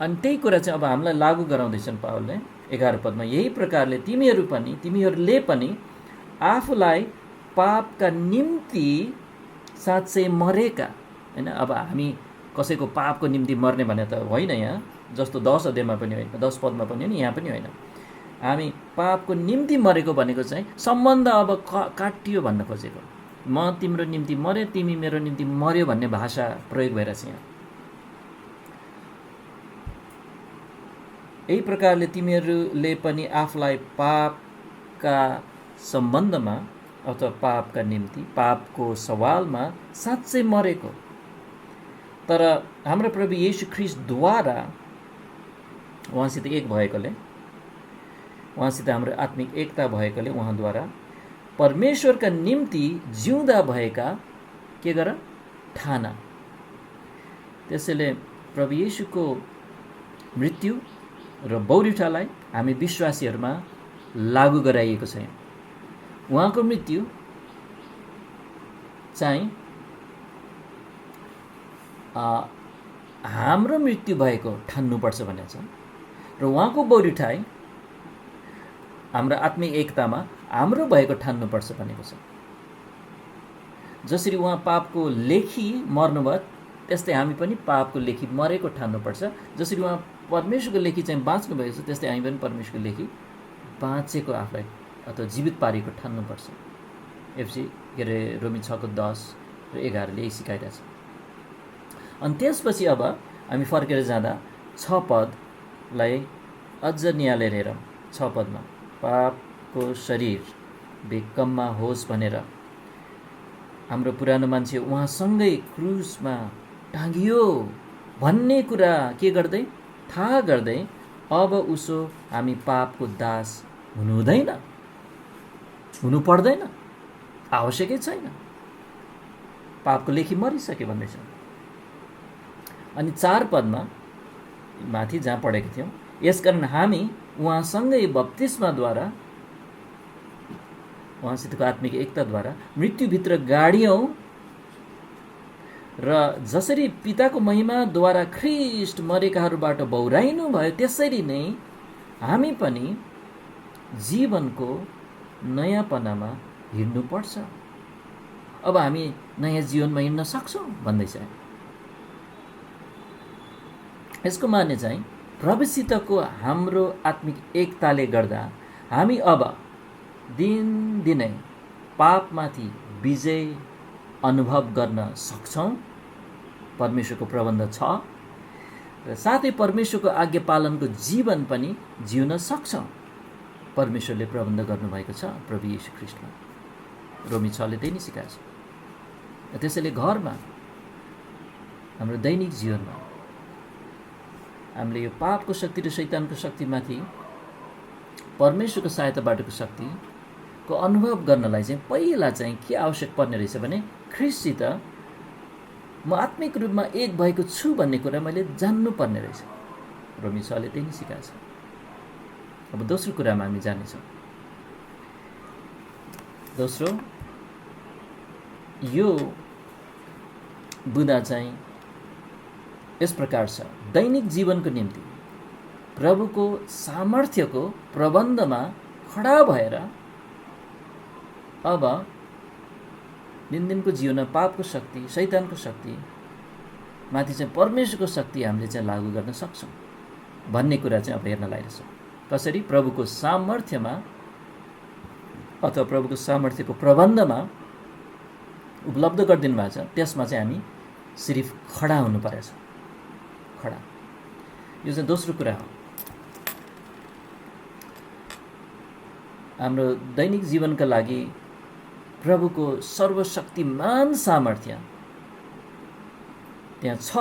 अनि त्यही कुरा चाहिँ अब हामीलाई लागू गराउँदैछन् पावलले 11 पदमा, यही प्रकारले तिमीहरूले पनि आफूलाई पापका निम्ति साँच्चै मरेका, हैन। अब हामी कसैको पापको निम्ति मर्ने भने त होइन, यहाँ जस्तो 10 अध्यायमा पनि होइन, 10 पदमा पनि होइन, यहाँ पनि होइन। हामी पापको निम्ति मरेको भनेको चाहिँ सम्बन्ध अब काटियो भन्न खोजेको। म तिम्रो निम्ति मरे, तिमी मेरो निम्ति मर्यो भन्ने भाषा प्रयोग भइरहेछ यहाँ। यही प्रकारले तिमीहरूले पनि आफूलाई पापका सम्बन्धमा अथवा पापका निम्ति पापको सवालमा साँच्चै मरेको, तर हाम्रो प्रभु येशू ख्रीष्टद्वारा उहाँसित एक भएकोले, उहाँसित हाम्रो आत्मिक एकता भएकोले उहाँद्वारा परमेश्वरका निम्ति जिउँदा भएका के गर ठाना। त्यसैले प्रभु येशूको मृत्यु र बौरिठालाई हामी विश्वासीहरूमा लागू गराइएको छ। उहाँको मृत्यु चाहिँ हाम्रो मृत्यु भएको ठान्नुपर्छ भनेको छ र उहाँको बौरिठाई हाम्रो आत्मिक एकतामा हाम्रो भएको ठान्नुपर्छ भनेको छ। जसरी उहाँ पापको लेखी मर्नुभयो त्यस्तै हामी पनि पापको लेखी मरेको ठान्नुपर्छ। जसरी उहाँ परमेश्वरको लेखी चाहिँ बाँच्नु भएको छ त्यस्तै हामी पनि परमेश्वरको लेखी बाँचेको आफूलाई अथवा जीवित पारेको ठान्नुपर्छ। रोमी 6:10 र 11 यही सिकाइरहेछ। अनि त्यसपछि अब हामी फर्केर जाँदा 6 पदलाई अझ निहालेर हेरौँ। 6 पदमा पापको शरीर बेकममा होस् भनेर हाम्रो पुरानो मान्छे उहाँसँगै क्रुसमा टाँगियो भन्ने कुरा के गर्दै थाहा गर्दै अब उसो हामी पापको दास हुनु हुँदैन, हुनु पर्दैन, आवश्यकै छैन। पापको लेखी मरिसक्यो भन्दैछ। अनि 4 पदमा माथि जहाँ पढेको थियौँ, यसकारण हामी उहाँसँगै बप्तिस्माद्वारा उहाँसितको आत्मिक एकताद्वारा मृत्युभित्र गाडियौँ र जसरी पिताको महिमाद्वारा ख्रीष्ट मरेकाहरूबाट बौराइनु भयो त्यसरी नै हामी पनि जीवनको नयाँपनामा हिँड्नुपर्छ। अब हामी नयाँ जीवनमा हिँड्न सक्छौँ भन्दैछ। यसको माने चाहिँ प्रभुसितको हाम्रो आत्मिक एकताले गर्दा हामी अब दिनदिनै पापमाथि विजय अनुभव गर्न सक्छौँ। परमेश्वरको प्रबन्ध छ र साथै परमेश्वरको आज्ञा पालनको जीवन पनि जिउन सक्छौँ। परमेश्वरले प्रबन्ध गर्नुभएको छ प्रभु येशू ख्रीष्टमा। रोमी 6ले त्यही नै सिकाएको छ। त्यसैले घरमा हाम्रो दैनिक जीवनमा हामीले यो पापको शक्ति र शैतानको शक्तिमाथि परमेश्वरको सहायताबाटको शक्तिको अनुभव गर्नलाई चाहिँ पहिला चाहिँ के आवश्यक पर्ने रहेछ भने ख्रीष्टसित म आत्मिक रूपमा एक भएको छु भन्ने कुरा मैले जान्नुपर्ने रहेछ। रोमी 6ले त्यही नै सिकाएको छ। अब दोस्रो कुरामा हामी जानेछौँ। दोस्रो, यो बुँदा चाहिँ यस प्रकार छ। दैनिक जीवनको निम्ति प्रभुको सामर्थ्यको प्रबन्धमा खडा भएर अब दिनदिनको जीवनमा पापको शक्ति, शैतानको शक्ति माथि चाहिँ परमेश्वरको शक्ति हामीले चाहिँ लागू गर्न सक्छौँ भन्ने कुरा चाहिँ अब हेर्न लागिरहेछ। कसरी? प्रभुको सामर्थ्यमा अथवा प्रभुको सामर्थ्यको प्रबन्धमा उपलब्ध गरिदिनु भएको छ। त्यसमा चाहिँ हामी सिर्फ खडा हुनु परेछ। खडा, यो चाहिँ दोस्रो कुरा हो। हाम्रो दैनिक जीवनका लागि प्रभुको सर्वशक्तिमान सामर्थ्य त्यहाँ छ,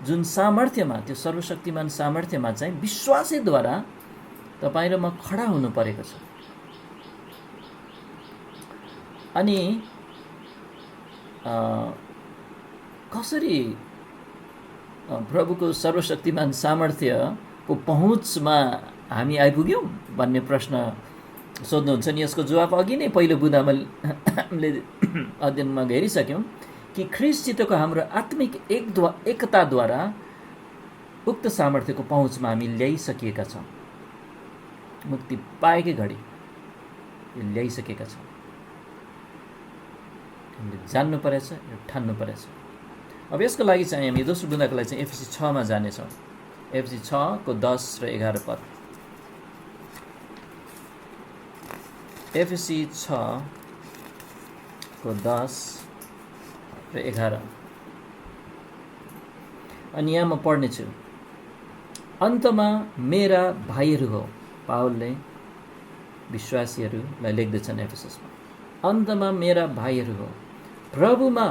जुन सामर्थ्यमा, त्यो सर्वशक्तिमान सामर्थ्यमा चाहिँ विश्वासैद्वारा तपाईँ र म खडा हुनु परेको छ। अनि कसरी प्रभुको सर्वशक्तिमान सामर्थ्यको पहुँचमा हामी आइपुग्यौँ भन्ने प्रश्न सोध्नुहुन्छ नि। यसको जवाब अघि नै पहिलो बुँदामा हामीले अध्ययनमा हेरिसक्यौँ कि ख्रीष्टसितको हाम्रो आत्मिक एकताद्वारा उक्त सामर्थ्यको पहुँचमा हामी ल्याइसकिएका छौँ। मुक्ति पाएकै घडी ल्याइसकेका छौँ। हामीले जान्नु परेछ र ठान्नु परेछ। अब यसको लागि चाहिँ हामी दोस्रो बुँदाको लागि चाहिँ एफएसी 6मा जानेछौँ। एफएसी 6को 10 र 11 पद। एफएसी 6को 10 र 11। अनि यहाँ म पढ्नेछु। अन्तमा मेरा भाइहरू हो। पावलले विश्वासीहरूलाई लेख्दछन् एफेससमा, अन्तमा मेरा भाइहरू हो, प्रभुमा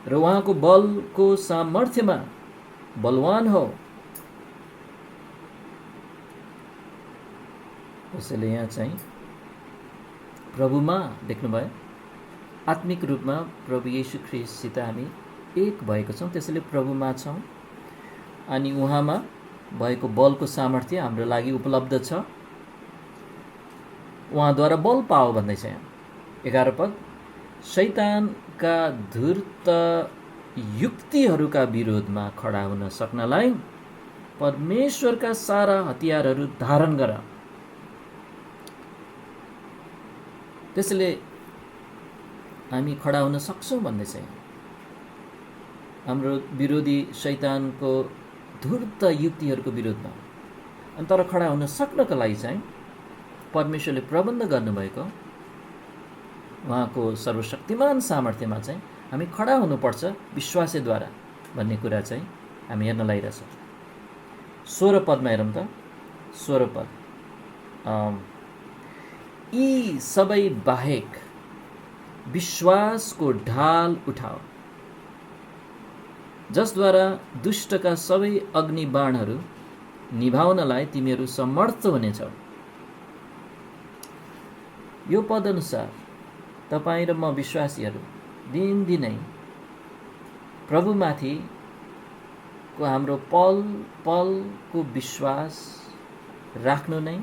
र उहाँको बलको सामर्थ्यमा बलवान हो। त्यसैले यहाँ चाहिँ प्रभुमा देख्नुभयो, आत्मिक रूपमा प्रभु येशू ख्रीष्टसित हामी एक भएको छौँ, त्यसैले प्रभुमा छौँ अनि उहाँमा भएको बलको सामर्थ्य हाम्रो लागि उपलब्ध छ। उहाँद्वारा बल पाओ भन्दैछ यहाँ 11 पद, शैतानका धूर्त युक्तिहरूका विरोधमा खडा हुन सक्नलाई परमेश्वरका सारा हतियारहरू धारण गर। त्यसैले हामी खडा हुन सक्छौँ भन्दैछ यहाँ। हाम्रो विरोधी शैतानको धूर्त युक्तिहरूको विरोधमा, अनि तर खडा हुन सक्नको लागि चाहिँ परमेश्वरले प्रबन्ध गर्नुभएको उहाँको सर्वशक्तिमान सामर्थ्यमा चाहिँ हामी खडा हुनुपर्छ विश्वासद्वारा भन्ने कुरा चाहिँ हामी हेर्न लागिरहेछौँ। 16 पदमा हेरौँ त। 16 पद, यी सबै बाहेक विश्वासको ढाल उठाओ, जसद्वारा दुष्टका सबै अग्निबाणहरू निभाउनलाई तिमीहरू समर्थ हुनेछौ। यो पदअनुसार तपाईँ र म विश्वासीहरू दिनदिनै प्रभुमाथिको हाम्रो पल पलको विश्वास राख्नु नै,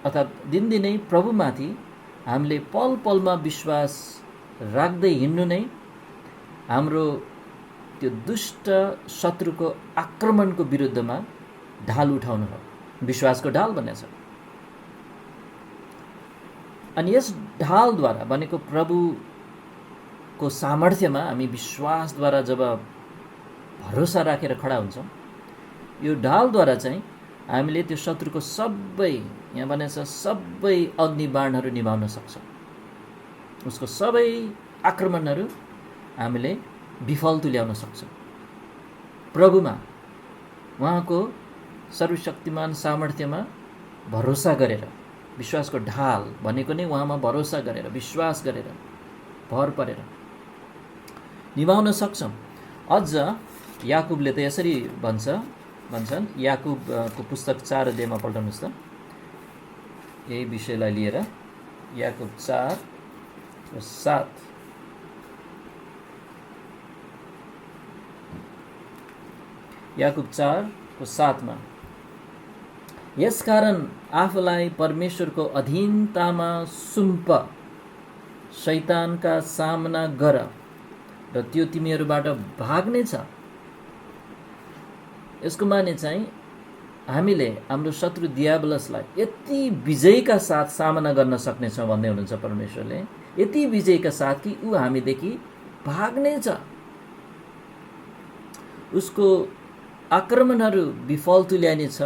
अर्थात् दिनदिनै प्रभुमाथि हामीले पल पलमा विश्वास राख्दै हिँड्नु नै हाम्रो त्यो दुष्ट शत्रुको आक्रमणको विरुद्धमा ढाल उठाउनु हो। विश्वासको ढाल भनेको छ। अनि यस ढालद्वारा भनेको प्रभुको सामर्थ्यमा हामी विश्वासद्वारा जब भरोसा राखेर खडा हुन्छौँ, यो ढालद्वारा चाहिँ हामीले त्यो शत्रुको सबै, यहाँ भनेको छ सबै अग्निबाणहरू निभाउन सक्छौँ। उसको सबै आक्रमणहरू हामीले विफल तुल्याउन सक्छौँ प्रभुमा, उहाँको सर्वशक्तिमान सामर्थ्यमा भरोसा गरेर। विश्वासको ढाल भनेको नै उहाँमा भरोसा गरेर, विश्वास गरेर, भर परेर निभाउन सक्छौँ। अझ याकुबले त यसरी भन्छन्, याकुबको पुस्तक 4 अध्यायमा पल्टाउनुहोस् त, यही विषयलाई लिएर। याकुब 4:7, याकुब 4:7मा, यसकारण आफूलाई परमेश्वरको अधीनतामा सुम्प, शैतानका सामना गर र त्यो तिमीहरूबाट भाग्नेछ। यसको माने चाहिँ हामीले हाम्रो शत्रु दियाबलसलाई यति विजयका साथ सामना गर्न सक्नेछौँ भन्दै हुनुहुन्छ परमेश्वरले, यति विजयका साथ कि ऊ हामीदेखि भाग्नेछ, उसको आक्रमणहरू विफल तुल्याइनेछ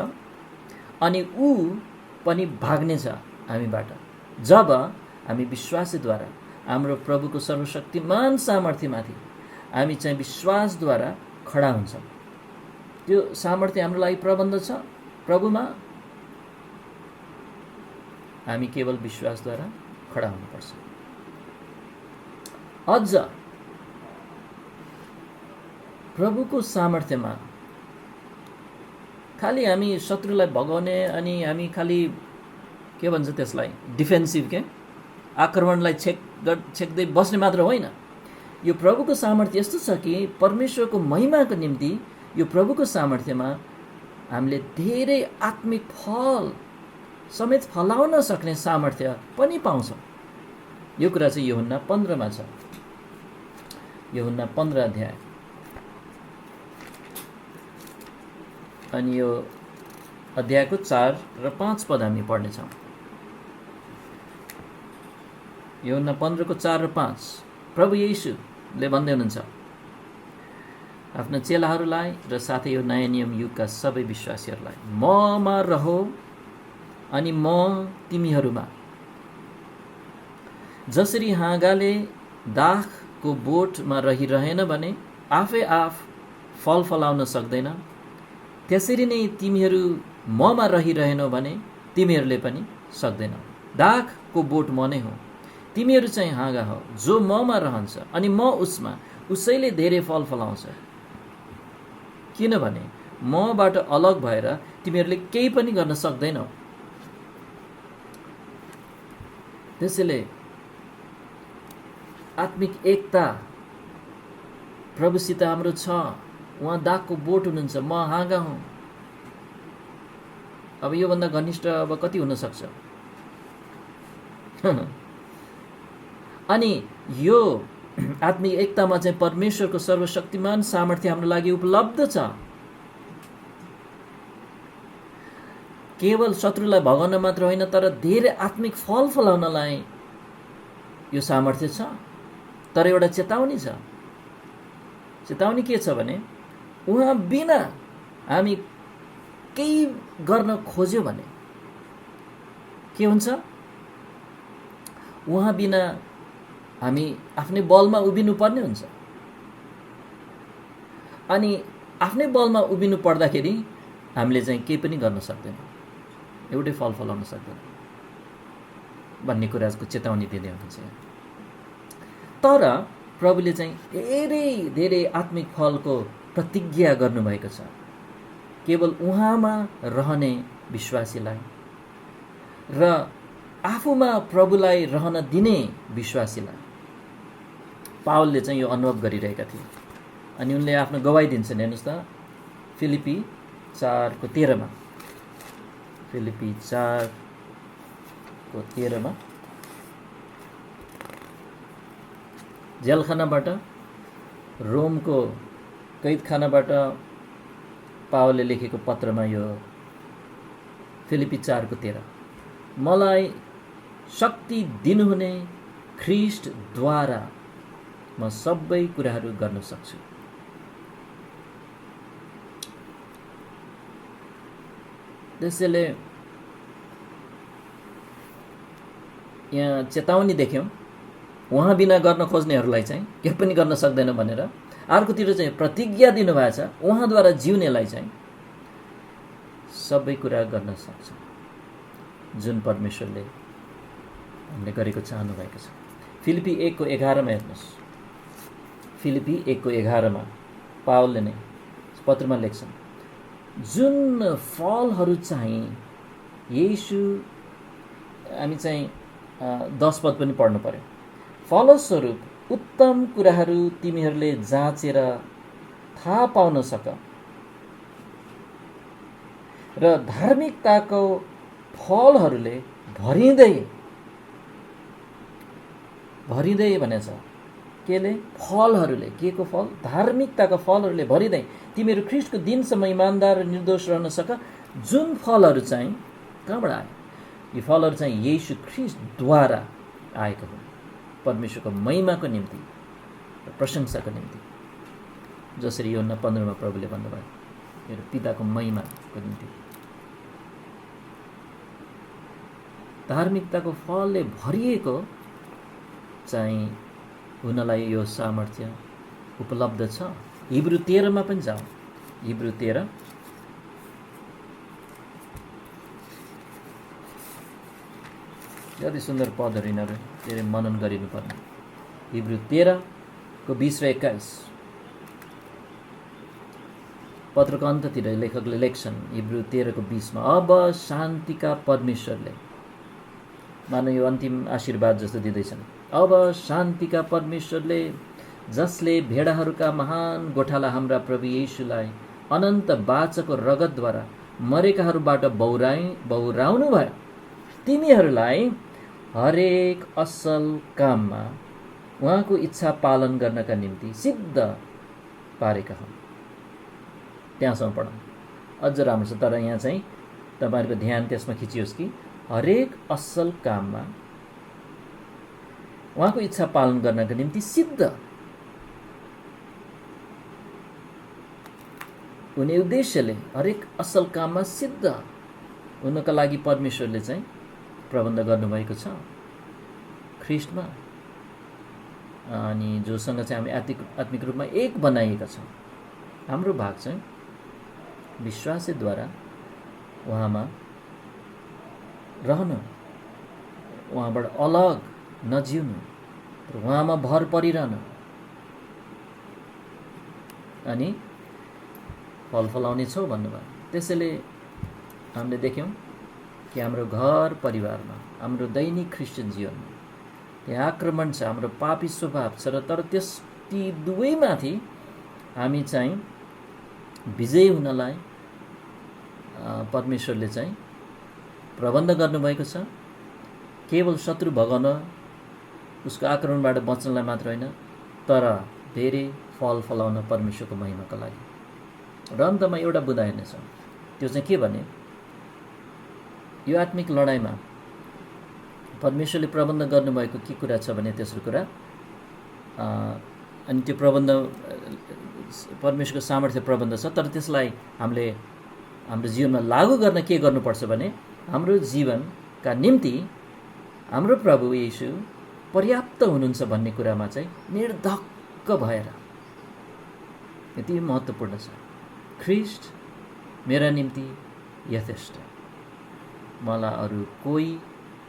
अनि ऊ पनि भाग्नेछ हामीबाट, जब हामी विश्वासद्वारा हाम्रो प्रभुको सर्वशक्तिमान सामर्थ्यमाथि हामी चाहिँ विश्वासद्वारा खडा हुन्छौँ। त्यो सामर्थ्य हाम्रो लागि प्रबन्ध छ प्रभुमा, हामी केवल विश्वासद्वारा खडा हुनुपर्छ। अझ प्रभुको सामर्थ्यमा खालि हामी शत्रुलाई भगाउने अनि हामी खालि के भन्छ त्यसलाई डिफेन्सिभ के आक्रमणलाई छेक्दै बस्ने मात्र होइन। यो प्रभुको सामर्थ्य यस्तो छ कि परमेश्वरको महिमाको निम्ति यो प्रभुको सामर्थ्यमा हामीले धेरै आत्मिक फल समेत फलाउन सक्ने सामर्थ्य पनि पाउँछौँ। यो कुरा चाहिँ यूहन्ना 15मा छ। यूहन्ना 15 अध्याय अनि यो अध्यायको 4 र 5 पद हामी पढ्नेछौँ। यूहन्ना 15:4 र 5 प्रभु येशूले भन्दै हुनुहुन्छ आफ्ना चेलाहरूलाई र साथै यो नयाँ नियम युगका सबै विश्वासीहरूलाई, ममा रहो अनि म तिमीहरूमा। जसरी हाँगाले दाखको बोटमा रहिरहेन भने आफै आफ फल फलाउन सक्दैन, त्यसरी नै तिमीहरू ममा रहिरहेनौ भने तिमीहरूले पनि सक्दैनौ। दाखको बोट म नै हो, तिमीहरू चाहिँ हाँगा हो। जो ममा रहन्छ अनि म उसमा, उसैले धेरै फल फलाउँछ, किनभने मबाट अलग भएर तिमीहरूले केही पनि गर्न सक्दैनौ। त्यसैले आत्मिक एकता प्रभुसित हाम्रो छ। उहाँ दागको बोट हुनुहुन्छ, म हाँगा हुँ। अब योभन्दा घनिष्ठ अब कति हुन सक्छ? अनि यो आत्मिक एकतामा चाहिँ परमेश्वरको सर्वशक्तिमान सामर्थ्य हाम्रो लागि उपलब्ध छ। केवल शत्रुलाई भगाउन मात्र होइन, तर धेरै आत्मिक फल फलाउनलाई यो सामर्थ्य छ। तर एउटा चेतावनी छ। चेतावनी के छ भने उहाँ बिना हामी केही गर्न खोज्यो भने के हुन्छ? उहाँ बिना हामी आफ्नै बलमा उभिनु पर्ने हुन्छ। अनि आफ्नै बलमा उभिनु पर्दाखेरि हामीले चाहिँ केही पनि गर्न सक्दैनौँ, एउटै फल फलाउन सक्दैनौँ भन्ने कुराको चेतावनी दिँदै हुनुहुन्छ। तर प्रभुले चाहिँ धेरै धेरै आत्मिक फलको प्रतिज्ञा गर्नुभएको छ केवल उहाँमा रहने विश्वासीलाई र आफूमा प्रभुलाई रहन दिने विश्वासीलाई। पावलले चाहिँ यो अनुभव गरिरहेका थिए अनि उनले आफ्नो गवाई दिन्छन्। हेर्नुहोस् त, फिलिपी 4:13 फिलिपी 4:13 जेलखानाबाट, रोमको कैदखानाबाट पावलले लेखेको पत्रमा यो फिलिपी 4:13, मलाई शक्ति दिनुहुने ख्रीष्टद्वारा म सबै कुराहरू गर्न सक्छु। त्यसैले यहाँ चेतावनी देख्यौँ उहाँ बिना गर्न खोज्नेहरूलाई चाहिँ केही पनि गर्न सक्दैन भनेर। अर्कोतिर चाहिँ प्रतिज्ञा दिनुभएको छ उहाँद्वारा जिउनेलाई चाहिँ सबै कुरा गर्न सक्छ जुन परमेश्वरले हामीले गरेको चाहनु भएको छ। फिलिपी 1:11 हेर्नुहोस्। फिलिपी 1:11 पावलले नै पत्रमा लेख्छन्, जुन फलहरू चाहिँ येशू, हामी चाहिँ 10 पद पनि पढ्नु पर्यो। फलस्वरूप उत्तम कुराहरू तिमीहरूले जाँचेर थाहा पाउन सक र धार्मिकताको फलहरूले भरिँदै भनेछ। केले? फलहरूले। के को फल? धार्मिकताको फलहरूले भरिँदै तिमीहरू ख्रीष्टको दिनसम्म इमान्दार र निर्दोष रहन सक। जुन फलहरू चाहिँ कहाँबाट आयो? यी फलहरू चाहिँ येशू ख्रीष्टद्वारा आएको हो, परमेश्वरको महिमाको निम्ति र प्रशंसाको निम्ति। जसरी यूहन्ना 15 प्रभुले भन्नुभयो, मेरो पिताको महिमाको निम्ति। धार्मिकताको फलले भरिएको चाहिँ हुनलाई यो सामर्थ्य उपलब्ध छ। हिब्रू 13 पनि जाउँ। हिब्रू 13 जति सुन्दर पदहरू यिनीहरू धेरै मनन गरिनुपर्ने। हिब्रू 13:20 र 21 पत्रको अन्ततिर लेखकले लेख्छन्। हिब्रू 13:20 अब शान्तिका परमेश्वरले, मानव यो अन्तिम आशीर्वाद जस्तो दिँदैछन्, अब शान्तिका परमेश्वरले जसले भेडाहरूका महान गोठाला हाम्रा प्रभु येशूलाई अनन्त बाचाको रगतद्वारा मरेकाहरूबाट बहुराउनु भयो, तिमीहरूलाई हरेक असल काममा उहाँको इच्छा पालन गर्नका निम्ति सिद्ध पारेका हुन्। त्यहाँसम्म पढौँ, अझ राम्रो छ। तर यहाँ चाहिँ तपाईँहरूको ध्यान त्यसमा खिचियोस् कि हरेक असल काममा उहाँको इच्छा पालन गर्नका निम्ति सिद्ध हुने उद्देश्यले हरेक असल काममा सिद्ध हुनका लागि परमेश्वरले चाहिँ प्रबन्ध गर्नुभएको छ ख्रीष्टमा। अनि जोसँग चाहिँ हामी आत्मिक रूपमा एक बनाइएका छौँ। हाम्रो भाग चाहिँ विश्वासद्वारा उहाँमा रहनु, उहाँबाट अलग नजिउनु, उहाँमा भर परिरहनु अनि फल फलाउने छौ भन्नुभयो। त्यसैले हामीले देख्यौँ कि हाम्रो घर परिवारमा, हाम्रो दैनिक क्रिस्चियन जीवनमा त्यहाँ आक्रमण छ, हाम्रो पापी स्वभाव छ र तर ती दुवैमाथि हामी चाहिँ विजयी हुनलाई परमेश्वरले चाहिँ प्रबन्ध गर्नुभएको छ। केवल शत्रु भगाउन, उसको आक्रमणबाट बच्नलाई मात्र होइन, तर धेरै फल फलाउन परमेश्वरको महिमाको लागि। र अन्तमा एउटा बुदाइ नै छ, त्यो चाहिँ के भने यो आत्मिक लडाइँमा परमेश्वरले प्रबन्ध गर्नुभएको के कुरा छ भने तेस्रो कुरा, अनि त्यो प्रबन्ध परमेश्वरको सामर्थ्य प्रबन्ध छ, तर त्यसलाई हामीले हाम्रो जीवनमा लागू गर्न के गर्नुपर्छ भने हाम्रो जीवनका निम्ति हाम्रो प्रभु येशू पर्याप्त हुनुहुन्छ भन्ने कुरामा चाहिँ निर्धक्क भएर, यति महत्त्वपूर्ण छ। ख्रीष्ट मेरा निम्ति यथेष्ट, मलाई अरू कोही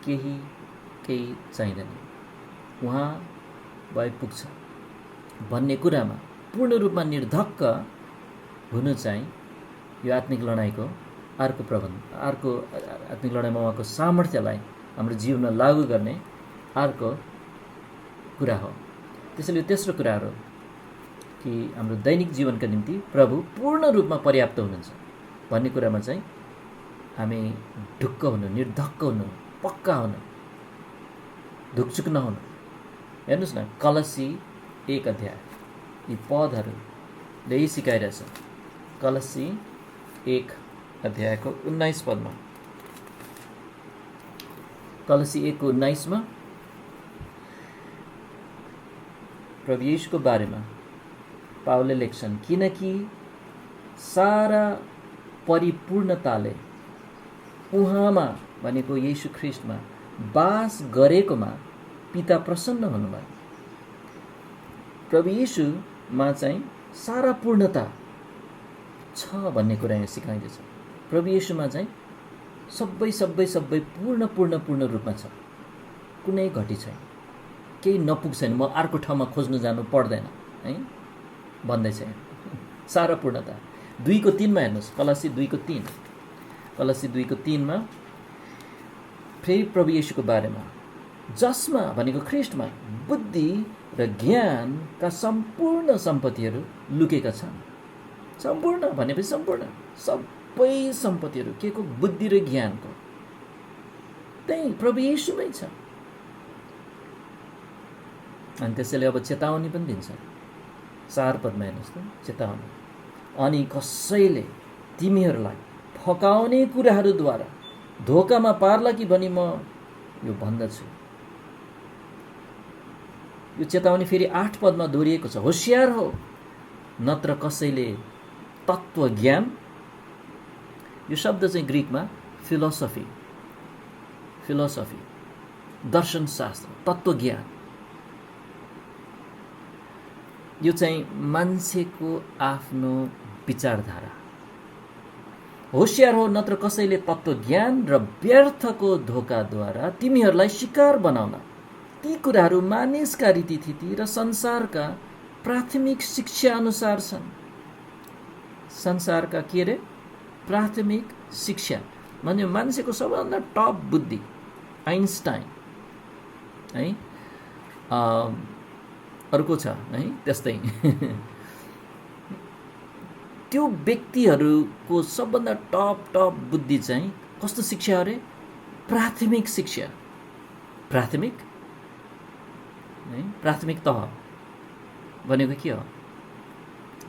केही चाहिँदैन, उहाँ भए पुग्छ भन्ने कुरामा पूर्ण रूपमा निर्धक्क हुनु चाहिँ यो आत्मिक लडाइँको अर्को आत्मिक लडाइँमा उहाँको सामर्थ्यलाई हाम्रो जीवनमा लागू गर्ने अर्को कुरा हो। त्यसैले तेस्रो कुराहरू कि हाम्रो दैनिक जीवनका निम्ति प्रभु पूर्ण रूपमा पर्याप्त हुनुहुन्छ भन्ने कुरामा चाहिँ हामी ढुक्क हुनु, निर्धक्क हुनु, पक्का हुनु, ढुकचुक नहुनु। हेर्नुहोस् न, कलसी 1 अध्याय यी पदहरूले यही सिकाइरहेछ। कलसी 1 अध्यायको 19 पदमा, कलसी 1:19 मा प्रभु येशूको बारेमा पावलले लेख्छन्, किनकि सारा परिपूर्णताले उहाँमा भनेको येशू ख्रीष्टमा बास गरेकोमा पिता प्रसन्न हुनुभयो। प्रभु येशूमा चाहिँ सारा पूर्णता छ भन्ने कुरा यहाँ सिकाइँदैछ। प्रभु येशूमा चाहिँ सबै पूर्ण रूपमा छ, कुनै घटी छैन, केही नपुग छैन, म अर्को ठाउँमा खोज्नु जानु पर्दैन है भन्दैछ। सारा पूर्णता 2:3 मा हेर्नुहोस्, कलसी 2:3, कलसी 2:3 मा फेरि प्रभु येशूको बारेमा, जसमा भनेको ख्रीष्टमा बुद्धि र ज्ञानका सम्पूर्ण सम्पत्तिहरू लुकेका छन्। सम्पूर्ण भनेपछि सम्पूर्ण, सबै सम्पत्तिहरू के को? बुद्धि र ज्ञानको, त्यही प्रभु येशूमै छ। अनि त्यसैले अब चेतावनी पनि दिन्छ। 4 पदमा हेर्नुहोस् त, चेतावनी, अनि कसैले तिमीहरूलाई फकाउने कुराहरूद्वारा धोकामा पार्ला कि भनी म यो भन्दछु। यो चेतावनी फेरि 8 पदमा दोहोरिएको छ, होशियार हो नत्र कसैले तत्त्वज्ञान, यो शब्द चाहिँ ग्रिकमा फिलोसफी, दर्शनशास्त्र, तत्त्वज्ञान, यो चाहिँ मान्छेको आफ्नो विचारधारा। होशियार हो नत्र कसैले तत्त्वज्ञान र व्यर्थको धोकाद्वारा तिमीहरूलाई शिकार बनाउन ती कुराहरू मानिसका रीतिथिति र संसारका प्राथमिक शिक्षा अनुसार छन्। संसारका के रे? प्राथमिक शिक्षा भने मान्छेको सबैभन्दा टप बुद्धि, आइन्स्टाइन है, अर्को छ है त्यस्तै त्यो व्यक्तिहरूको सबभन्दा टप बुद्धि चाहिँ कस्तो शिक्षा अरे? प्राथमिक शिक्षा। प्राथमिक है, प्राथमिक तह भनेको के हो?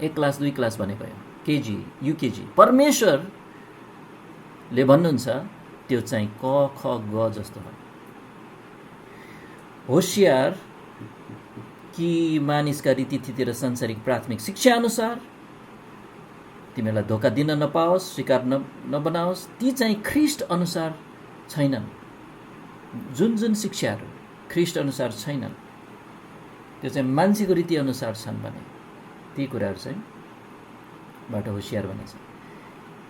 1 क्लास 2 क्लास भनेको हो, केजी युकेजी। परमेश्वरले भन्नुहुन्छ त्यो चाहिँ क ख ग जस्तो हो। होशियार कि मानिसका रीतिथिति र सांसारिक प्राथमिक शिक्षा अनुसार तिमीलाई धोका दिन नपाओस्, शिकार नबनाओस्, ती चाहिँ ख्रीष्ट अनुसार छैनन्। जुन शिक्षाहरू ख्रीष्ट अनुसार छैनन् त्यो चाहिँ मान्छेको रीति अनुसार छन् भने ती कुराहरू चाहिँ बाट होसियार भनेछ।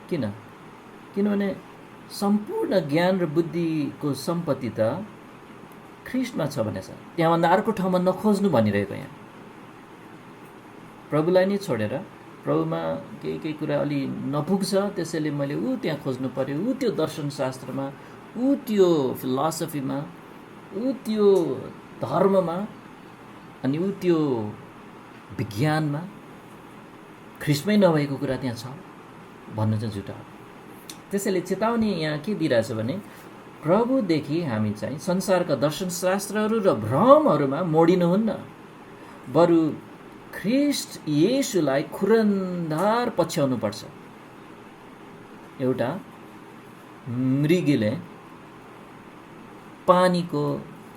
किनभने सम्पूर्ण ज्ञान र बुद्धिको सम्पत्ति त ख्रिस्टमा छ भनेछ। त्यहाँभन्दा अर्को ठाउँमा नखोज्नु भनिरहेको यहाँ। प्रभुलाई नै छोडेर प्रभुमा केही कुरा अलि नपुग्छ, त्यसैले मैले त्यहाँ खोज्नु पर्यो, त्यो दर्शनशास्त्रमा, त्यो फिलोसफीमा, त्यो धर्ममा, अनि त्यो विज्ञानमा ख्रिस्टमै नभएको कुरा त्यहाँ छ भन्नु चाहिँ झुटा हो। त्यसैले चेतावनी यहाँ के दिइरहेछ भने प्रभुदेखि हामी चाहिँ संसारका दर्शनशास्त्रहरू र भ्रमहरूमा मोडिनुहुन्न, बरु ख्रिस्ट येशूलाई खुरन्दार पछ्याउनुपर्छ। एउटा मृगीले पानीको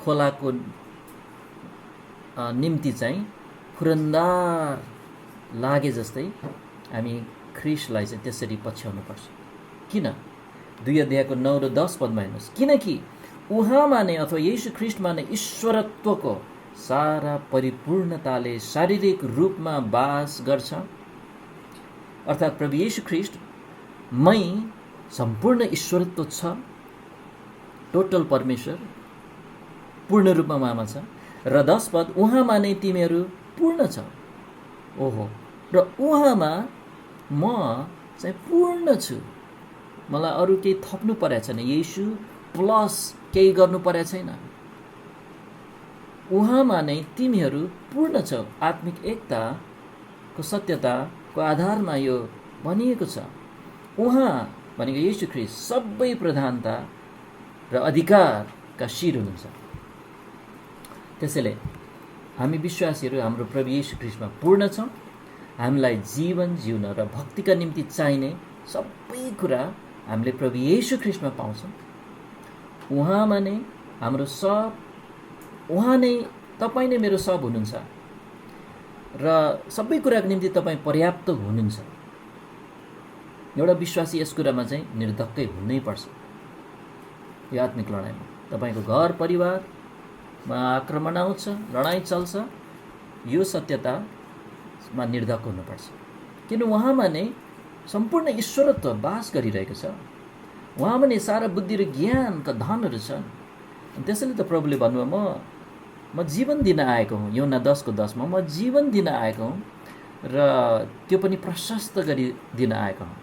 खोलाको निम्ति चाहिँ खुरन्दार लागे जस्तै हामी ख्रिस्टलाई चाहिँ त्यसरी पछ्याउनुपर्छ। किन? 2 अध्यायको 9 र 10 पदमा हेर्नुहोस्। किनकि उहाँमा नै अथवा येशू ख्रिस्टमा नै ईश्वरत्वको सारा परिपूर्णताले शारीरिक रूपमा वास गर्छ। अर्थात् प्रभु येशू ख्रिस्टमै सम्पूर्ण ईश्वरत्व छ, टोटल परमेश्वर पूर्ण रूपमा उहाँमा छ। र 10 पद, उहाँमा नै तिमीहरू पूर्ण छ। ओहो, र उहाँमा म चाहिँ पूर्ण छु, मलाई अरू केही थप्नु परेको छैन, येशू प्लस केही गर्नु परेको छैन। उहाँमा नै तिमीहरू पूर्ण छौ। आत्मिक एकताको सत्यताको आधारमा यो भनिएको छ। उहाँ भनेको येशू ख्रिस्ट सबै प्रधानता र अधिकारका शिर हुनुहुन्छ। त्यसैले हामी विश्वासीहरू हाम्रो प्रभु येशू ख्रिस्टमा पूर्ण छौँ। हामीलाई जीवन जिउन र भक्तिका निम्ति चाहिने सबै कुरा हामीले प्रभु येशू ख्रिस्टमा पाउँछौँ। उहाँमा नै हाम्रो सब, उहाँ नै, तपाईँ नै मेरो सब हुनुहुन्छ र सबै कुराको निम्ति तपाईँ पर्याप्त हुनुहुन्छ। एउटा विश्वासी यस कुरामा चाहिँ निर्धक्कै हुनैपर्छ। यो आत्मिक लडाइँमा तपाईँको घर परिवारमा आक्रमण आउँछ, लडाइँ चल्छ, यो सत्यतामा निर्धक्क हुनुपर्छ। किन? उहाँमा नै सम्पूर्ण ईश्वरत्व वास गरिरहेको छ। उहाँमा नै सारा बुद्धि र ज्ञानका धनहरू छन्। त्यसैले त प्रभुले भन्नुभयो, म जीवन दिन आएको हुँ। यूहन्ना 10:10 म जीवन दिन आएको हुँ र त्यो पनि प्रशस्त गरी दिन आएको हुँ।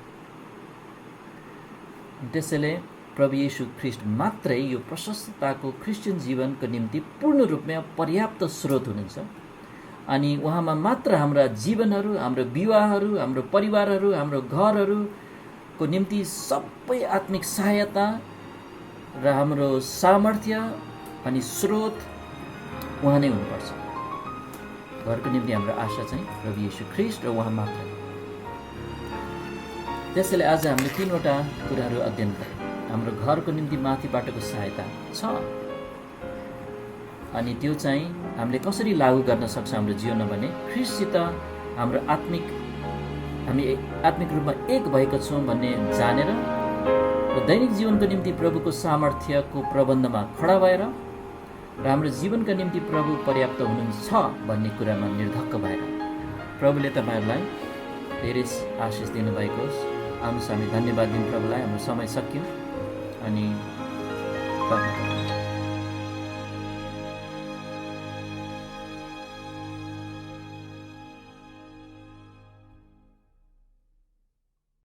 त्यसैले प्रभु येशू ख्रिस्ट मात्रै यो प्रशस्तताको क्रिस्चियन जीवनको निम्ति पूर्ण रूपमा पर्याप्त स्रोत हुनुहुन्छ। अनि उहाँमा मात्र हाम्रा जीवनहरू, हाम्रो विवाहहरू, हाम्रो परिवारहरू, हाम्रो घरहरूको निम्ति सबै आत्मिक सहायता र हाम्रो सामर्थ्य अनि स्रोत उहाँ नै हुनुपर्छ। घरको निम्ति हाम्रो आशा चाहिँ प्रभु येशू ख्रिस्ट र उहाँ मात्र। त्यसैले आज हामीले 3वटा कुराहरू अध्ययन गऱ्यौँ। हाम्रो घरको निम्ति माथिबाटको सहायता छ, अनि त्यो चाहिँ हामीले कसरी लागू गर्न सक्छ हाम्रो जीवनमा भने ख्रिस्टसित हाम्रो हामी आत्मिक रूपमा एक भएको छौँ भन्ने जानेर र दैनिक जीवनको निम्ति प्रभुको सामर्थ्यको प्रबन्धमा खडा भएर र हाम्रो जीवनका निम्ति प्रभु पर्याप्त हुनुहुन्छ भन्ने कुरामा निर्धक्क भएर। प्रभुले तपाईँहरूलाई धेरै आशिष दिनुभएको होस्। आउनुहोस् हामी धन्यवाद दिउँ प्रभुलाई। हाम्रो समय सकियो अनि